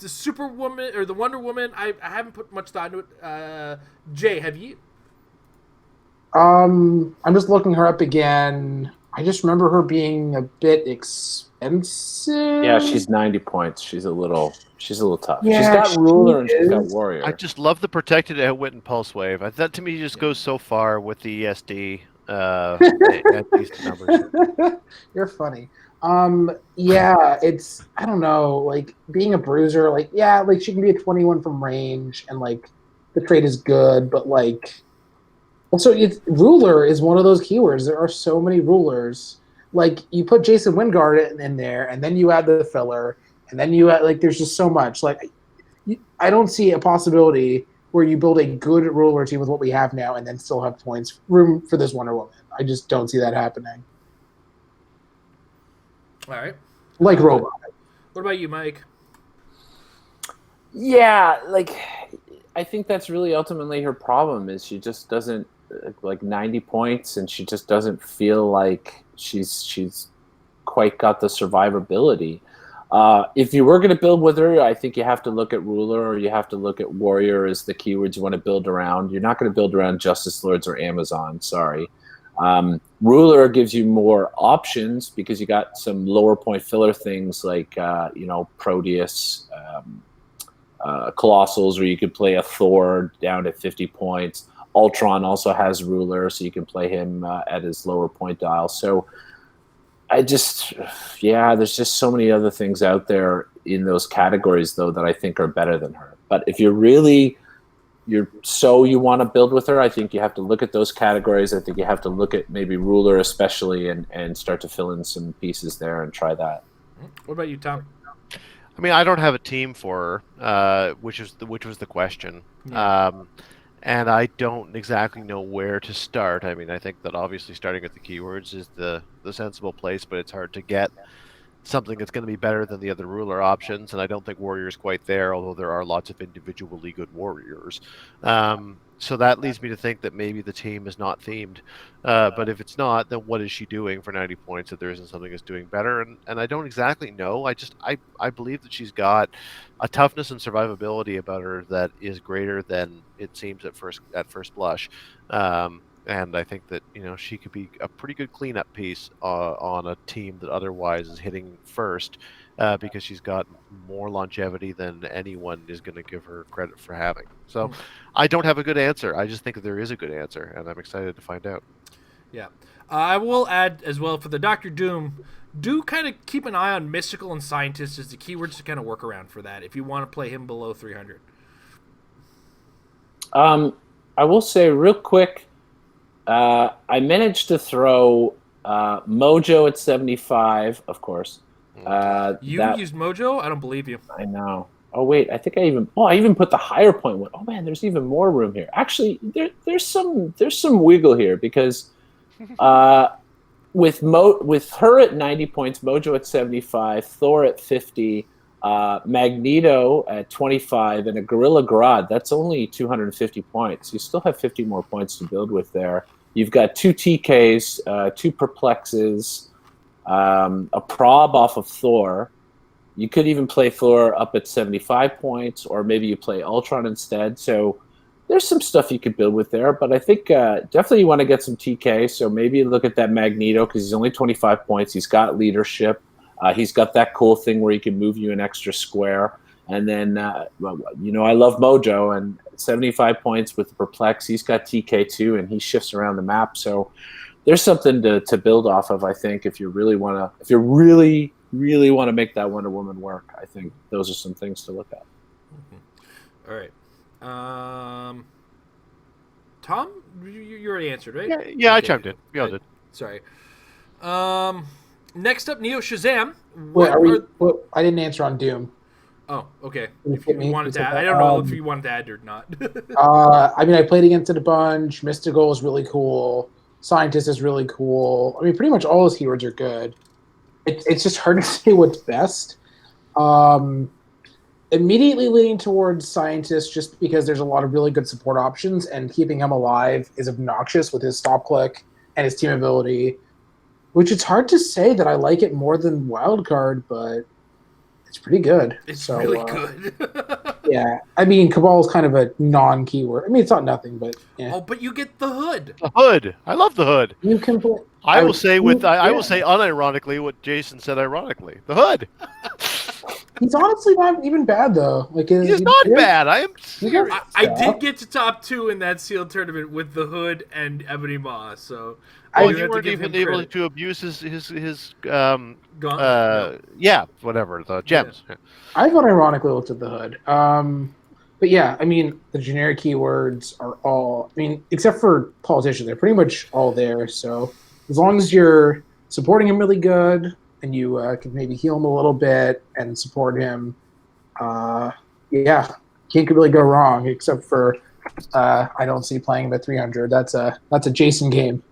The Superwoman or the Wonder Woman, I haven't put much thought into it. Jay, have you? I'm just looking her up again. I just remember her being a bit expensive. Yeah, she's 90 points. She's a little tough. Yeah, she's got she Ruler and she's got is. Warrior. I just love the protected Outwit and Pulse Wave. That to me just goes so far with the ESD at these numbers. You're funny. Yeah, it's I don't know, like being a bruiser, like yeah, like she can be a 21 from range, and like the trade is good, but like also ruler is one of those keywords. There are so many rulers. Like you put Jason Wingard in there, and then you add the filler, and then you add like there's just so much. Like I don't see a possibility where you build a good ruler team with what we have now, and then still have points room for this Wonder Woman. I just don't see that happening. All right. Like Robot. What about you, Mike? Yeah, like I think that's really ultimately her problem is she just doesn't like 90 points and she just doesn't feel like she's quite got the survivability. If you were going to build with her, I think you have to look at Ruler or you have to look at Warrior as the keywords you want to build around. You're not going to build around Justice Lords or Amazon, sorry. Ruler gives you more options because you got some lower point filler things like, Proteus, Colossals, where you could play a Thor down to 50 points. Ultron also has Ruler, so you can play him at his lower point dial. So there's just so many other things out there in those categories, though, that I think are better than her. But if you want to build with her, I think you have to look at those categories. I think you have to look at maybe Ruler especially and start to fill in some pieces there and try that. What about you, Tom? I mean, I don't have a team for her, which was the question. Yeah. And I don't exactly know where to start. I mean, I think that obviously starting with the keywords is the sensible place, but it's hard to get something that's going to be better than the other ruler options, and I don't think Warrior's quite there, although there are lots of individually good Warriors. So that leads me to think that maybe the team is not themed. But if it's not, then what is she doing for 90 points if there isn't something that's doing better? And I don't exactly know. I believe that she's got a toughness and survivability about her that is greater than it seems at first blush. And I think that she could be a pretty good cleanup piece on a team that otherwise is hitting first, because she's got more longevity than anyone is going to give her credit for having. So I don't have a good answer. I just think that there is a good answer, and I'm excited to find out. Yeah. I will add as well for the Dr. Doom, do kind of keep an eye on Mystical and Scientist as the keywords to kind of work around for that if you want to play him below 300. I will say real quick, I managed to throw Mojo at 75, of course. You used Mojo? I don't believe you. I know. Oh wait, I think I even put the higher point one. Oh man, there's even more room here. Actually, there's some wiggle here because with her at 90 points, Mojo at 75, Thor at 50, Magneto at 25, and a Gorilla Grodd. That's only 250 points. You still have 50 more points to build with there. You've got 2 TKs, 2 Perplexes, a Prob off of Thor. You could even play Thor up at 75 points, or maybe you play Ultron instead. So there's some stuff you could build with there, but I think definitely you want to get some TK. So maybe look at that Magneto because he's only 25 points. He's got leadership. He's got that cool thing where he can move you an extra square. And then, I love Mojo, and 75 points with the Perplex. He's got TK too, and he shifts around the map. So there's something to build off of, I think, if you really want to make that Wonder Woman work. I think those are some things to look at. All right. Tom, you already answered, right? Yeah, okay. I chimed in. We all did. Sorry. Next up, Neo Shazam. I didn't answer on Doom. Oh, okay. If you wanted to add, I don't know if you wanted to add or not. I played against it a bunch. Mystical is really cool. Scientist is really cool. Pretty much all those keywords are good. It's just hard to say what's best. Immediately leaning towards Scientist just because there's a lot of really good support options, and keeping him alive is obnoxious with his stop click and his team ability, which it's hard to say that I like it more than Wildcard, but it's pretty good. It's really good. Yeah. Cabal is kind of a non-keyword. It's not nothing, but yeah. Oh, but you get the hood. The hood. I love the hood. You can play. I will say unironically what Jason said ironically. The hood. He's honestly not even bad though. He's not bad. I am serious. I did get to top 2 in that sealed tournament with the hood and Ebony Maw. So you weren't even able to abuse his whatever, the gems. Yeah. I've unironically looked at the hood. But yeah, the generic keywords are all. Except for politicians, they're pretty much all there. So as long as you're supporting him really good, and you can maybe heal him a little bit and support him, can't really go wrong. Except for I don't see playing him at 300. That's a Jason game.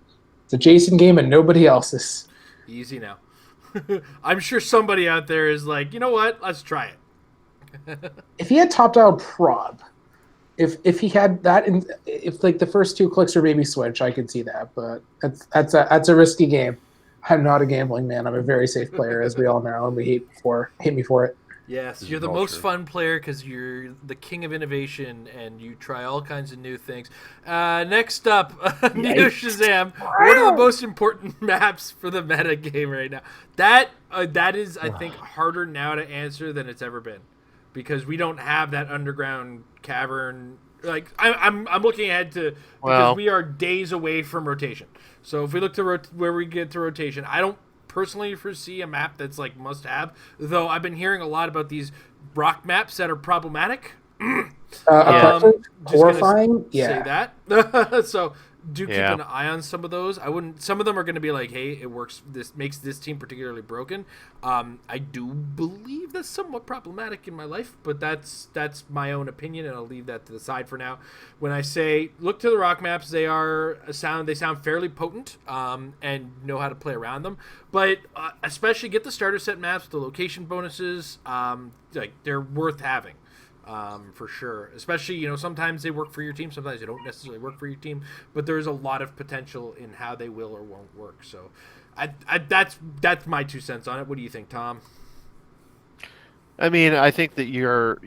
It's a Jason game and nobody else's. Easy now. I'm sure somebody out there is like, you know what? Let's try it. If he had topped out Prob, if he had that, if the first 2 clicks are maybe switch, I could see that. But that's a risky game. I'm not a gambling man. I'm a very safe player, as we all know, and we hate me for it. Yes, you're the most fun player because you're the king of innovation and you try all kinds of new things. Next up, Neo Shazam. One of the most important maps for the meta game right now. That is, I think, harder now to answer than it's ever been because we don't have that underground cavern. I'm looking ahead to because we are days away from rotation. So if we look to where we get to rotation, I don't personally foresee a map that's must have. Though I've been hearing a lot about these rock maps that are problematic. Horrifying. Say that. So do keep an eye on some of those. I wouldn't. Some of them are going to be like, hey, it works. This makes this team particularly broken. I do believe that's somewhat problematic in my life, but that's my own opinion, and I'll leave that to the side for now. When I say look to the rock maps, they sound fairly potent, and know how to play around them. But especially get the starter set maps, the location bonuses. They're worth having. For sure. Especially, sometimes they work for your team, sometimes they don't necessarily work for your team, but there's a lot of potential in how they will or won't work. So that's my 2 cents on it. What do you think, Tom? I think that your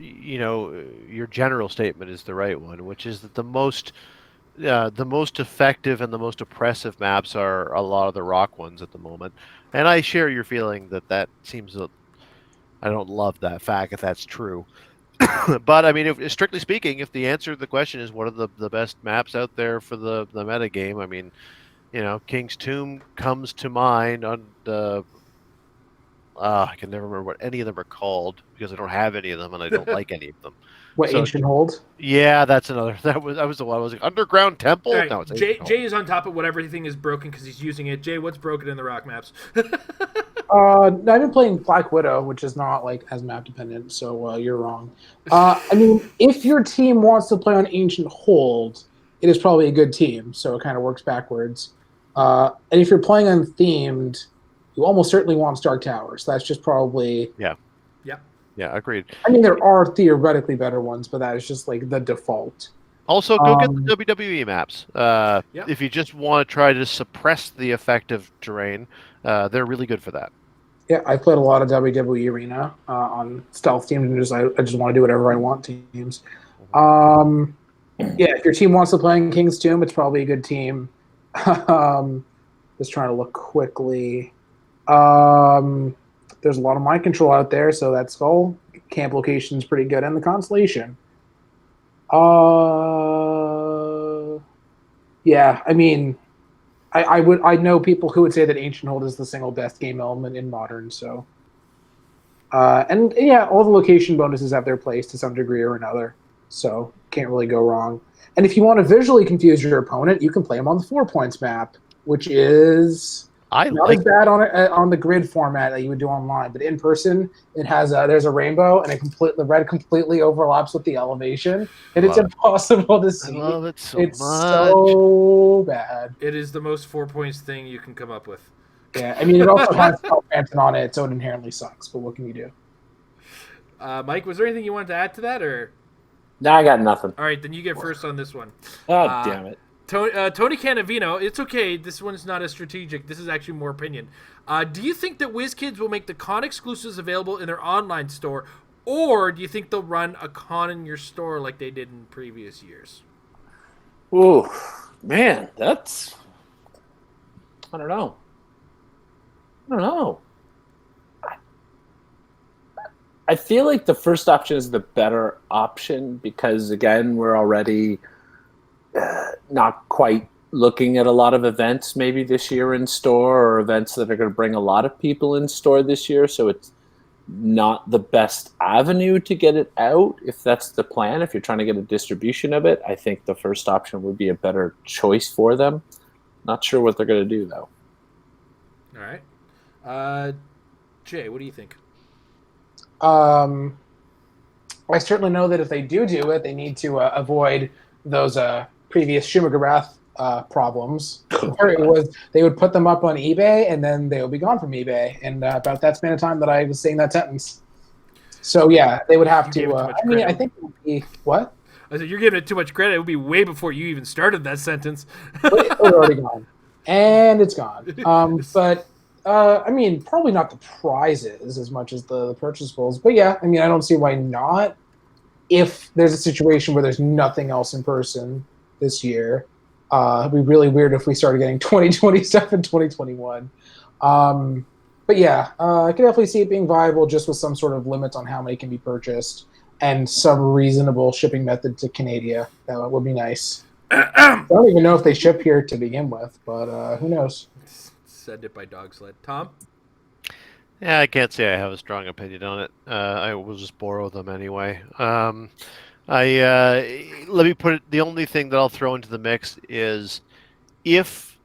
general statement is the right one, which is that the most effective and the most oppressive maps are a lot of the rock ones at the moment. And I share your feeling that seems I don't love that fact if that's true. But if, strictly speaking, if the answer to the question is what are the best maps out there for the meta game, King's Tomb comes to mind. On I can never remember what any of them are called because I don't have any of them and I don't like any of them. Ancient Hold? Yeah, that's another. That was the one. I was like Underground Temple. Right. No, it's Jay is on top of what everything is broken because he's using it. Jay, what's broken in the rock maps? I've been playing Black Widow, which is not as map dependent, so you're wrong. If your team wants to play on Ancient Hold, it is probably a good team, so it kind of works backwards. And if you're playing unthemed, you almost certainly want Stark Towers. That's just probably... Yeah. Yep. Yeah, agreed. I mean, there are theoretically better ones, but that is just like the default. Also, go get the WWE maps. Yep. If you just want to try to suppress the effect of terrain, they're really good for that. Yeah, I played a lot of WWE Arena on stealth teams, and I just want to do whatever I want teams. Yeah, if your team wants to play in King's Tomb, it's probably a good team. Just trying to look quickly. There's a lot of mind control out there, so that skull camp location is pretty good, and the Constellation. Yeah, I mean, I know people who would say that Ancient Hold is the single best game element in Modern. So, and yeah, all the location bonuses have their place to some degree or another. So can't really go wrong. And if you want to visually confuse your opponent, you can play them on the 4 points map, which is not as bad on the grid format that you would do online, but in person, it has there's a rainbow, and the red completely overlaps with the elevation, and it's impossible to see. I love it so it's much. so bad. It is the most 4 points thing you can come up with. Yeah, I mean, it also has Southampton on it, so it inherently sucks. But what can you do? Mike, was there anything you wanted to add to that, or? No, I got nothing. All right, then you get first on this one. Oh, damn it. Tony Canavino, it's okay. This one's not as strategic. This is actually more opinion. Do you think that WizKids will make the con exclusives available in their online store, or do you think they'll run a con in your store like they did in previous years? Ooh, man, that's... I don't know. I feel like the first option is the better option because, again, we're already... not quite looking at a lot of events maybe this year in store, or events that are going to bring a lot of people in store this year, so it's not the best avenue to get it out if that's the plan. If you're trying to get a distribution of it, I think the first option would be a better choice for them. Not sure what they're going to do, though. All right. Jay, what do you think? I certainly know that if they do it, they need to avoid those previous Shumagarath problems. It was they would put them up on eBay and then they would be gone from eBay. And about that span of time that I was saying that sentence. So yeah, they would have to. I think it would be what? I said you're giving it too much credit. It would be way before you even started that sentence. It's already gone, and it's gone. But I mean, probably not the prizes as much as the purchasables. But yeah, I mean, I don't see why not. If there's a situation where there's nothing else in person this year, it'd be really weird if we started getting 2020 stuff in 2021. But yeah, I can definitely see it being viable just with some sort of limits on how many can be purchased and some reasonable shipping method to Canada. That would be nice. I don't even know if they ship here to begin with, but who knows? Send it by dog sled. Tom? Yeah, I can't say I have a strong opinion on it. I will just borrow them anyway. Let me put it. The only thing that I'll throw into the mix is if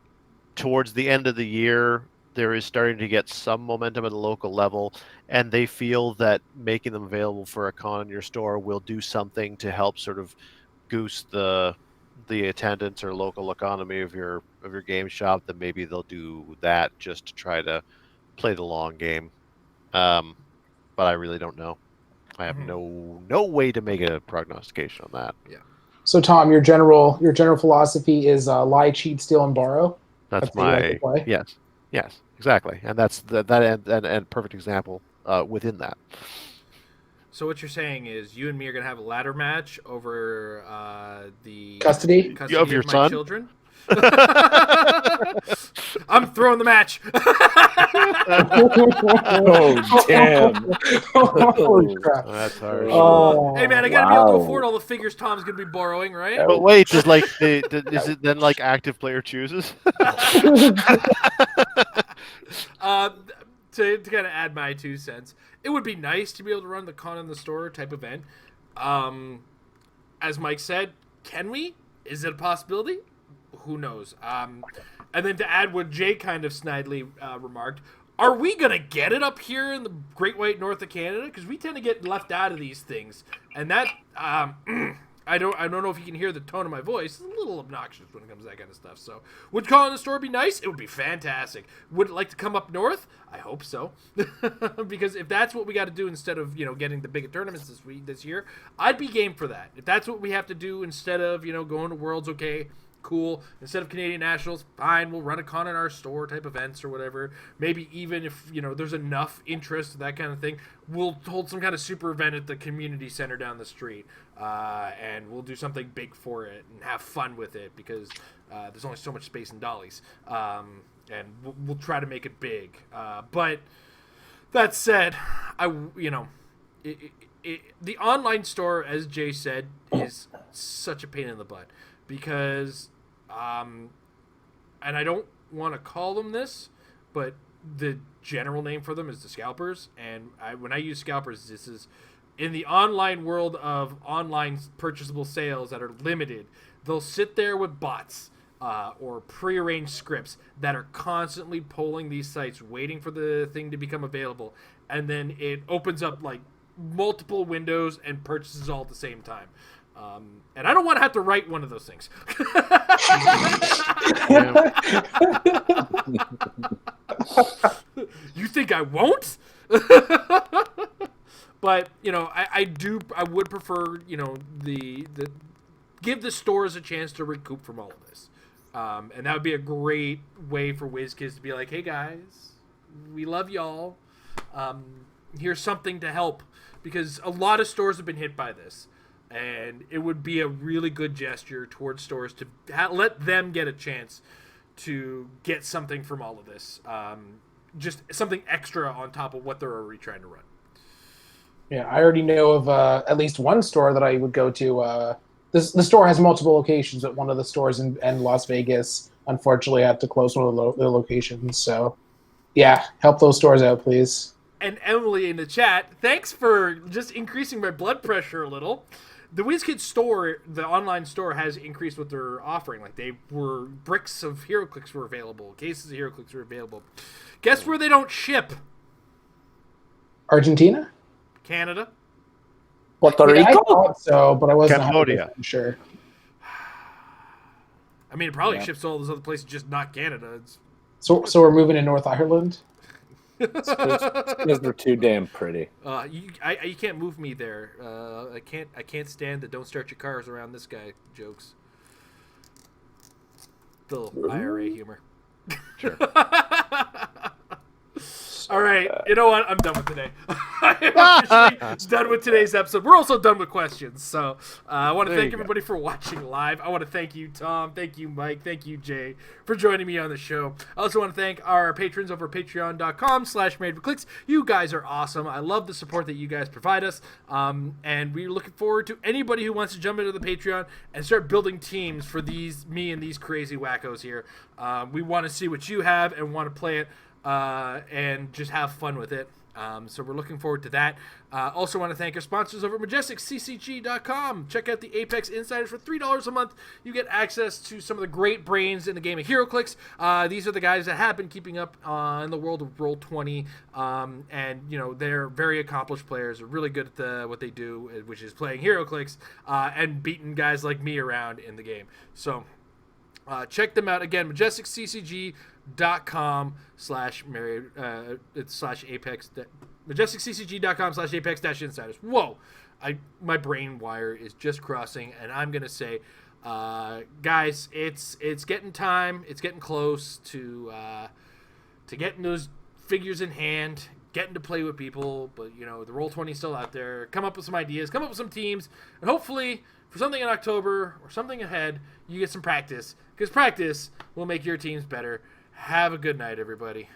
towards the end of the year there is starting to get some momentum at a local level, and they feel that making them available for a con in your store will do something to help sort of goose the attendance or local economy of your game shop, then maybe they'll do that just to try to play the long game. But I really don't know. I have no way to make a prognostication on that. Yeah. So Tom, your general philosophy is lie, cheat, steal, and borrow. That's my yes, exactly, and that's that perfect example within that. So what you're saying is you and me are gonna have a ladder match over the custody of your my son? children. I'm throwing the match. Oh, damn. Holy crap. That's hard. Hey man, I gotta be able to afford all the figures Tom's gonna be borrowing, right? But wait, is it then like active player chooses? To kind of add my 2 cents, it would be nice to be able to run the con in the store type event. As Mike said, can we? Is it a possibility? Who knows? And then to add what Jay kind of snidely remarked, are we going to get it up here in the Great White North of Canada? Because we tend to get left out of these things. And that, I don't know if you can hear the tone of my voice. It's a little obnoxious when it comes to that kind of stuff. So, would calling the store be nice? It would be fantastic. Would it like to come up north? I hope so. Because if that's what we got to do instead of, getting the big tournaments this year, I'd be game for that. If that's what we have to do instead of, going to Worlds, okay, cool. Instead of Canadian Nationals, fine, we'll run a con in our store type events or whatever. Maybe even if, there's enough interest, that kind of thing, we'll hold some kind of super event at the community center down the street. And we'll do something big for it and have fun with it because there's only so much space in dollies. And we'll try to make it big. But that said, the online store, as Jay said, is such a pain in the butt because, and I don't want to call them this, but the general name for them is the scalpers. And when I use scalpers, this is in the online world of online purchasable sales that are limited. They'll sit there with bots or prearranged scripts that are constantly polling these sites, waiting for the thing to become available. And then it opens up like multiple windows and purchases all at the same time. And I don't want to have to write one of those things. You think I won't? But, I would prefer, the give the stores a chance to recoup from all of this. And that would be a great way for WizKids to be like, hey guys, we love y'all. Here's something to help. Because a lot of stores have been hit by this. And it would be a really good gesture towards stores to let them get a chance to get something from all of this. Just something extra on top of what they're already trying to run. Yeah, I already know of at least one store that I would go to. The store has multiple locations, but one of the stores in Las Vegas, unfortunately, had to close one of the locations. So, yeah, help those stores out, please. And Emily in the chat, thanks for just increasing my blood pressure a little. The WizKids store, the online store, has increased what they're offering. Like, bricks of Heroclix were available. Cases of Heroclix were available. Guess where they don't ship? Argentina? Canada. Puerto Rico? I thought so, but I wasn't Cambodia. 100% sure. I mean, it probably ships to all those other places, just not Canada. So we're moving to North Ireland? Because they're too damn pretty. You can't move me there. I can't stand the "don't start your cars around this guy" jokes. Little IRA humor. Sure. All right, you know what? I'm done with today. I'm officially done with today's episode. We're also done with questions. So I want to thank everybody for watching live. I want to thank you, Tom. Thank you, Mike. Thank you, Jay, for joining me on the show. I also want to thank our patrons over at patreon.com/MadeWithClicks. You guys are awesome. I love the support that you guys provide us. And we're looking forward to anybody who wants to jump into the Patreon and start building teams for me and these crazy wackos here. We want to see what you have and want to play it. And just have fun with it. So we're looking forward to that. Also want to thank our sponsors over at MajesticCCG.com. Check out the Apex Insiders for $3 a month. You get access to some of the great brains in the game of Heroclix. These are the guys that have been keeping up in the world of Roll20. And, they're very accomplished players. They're really good at what they do, which is playing Heroclix and beating guys like me around in the game. So check them out. Again, MajesticCCG.com/Apex. MajesticCCG.com/Apex-Insiders. Whoa, my brain wire is just crossing, and I'm gonna say, guys, it's getting time. It's getting close to getting those figures in hand, getting to play with people. But the Roll20 is still out there. Come up with some ideas. Come up with some teams, and hopefully, for something in October or something ahead, you get some practice. Because practice will make your teams better. Have a good night, everybody.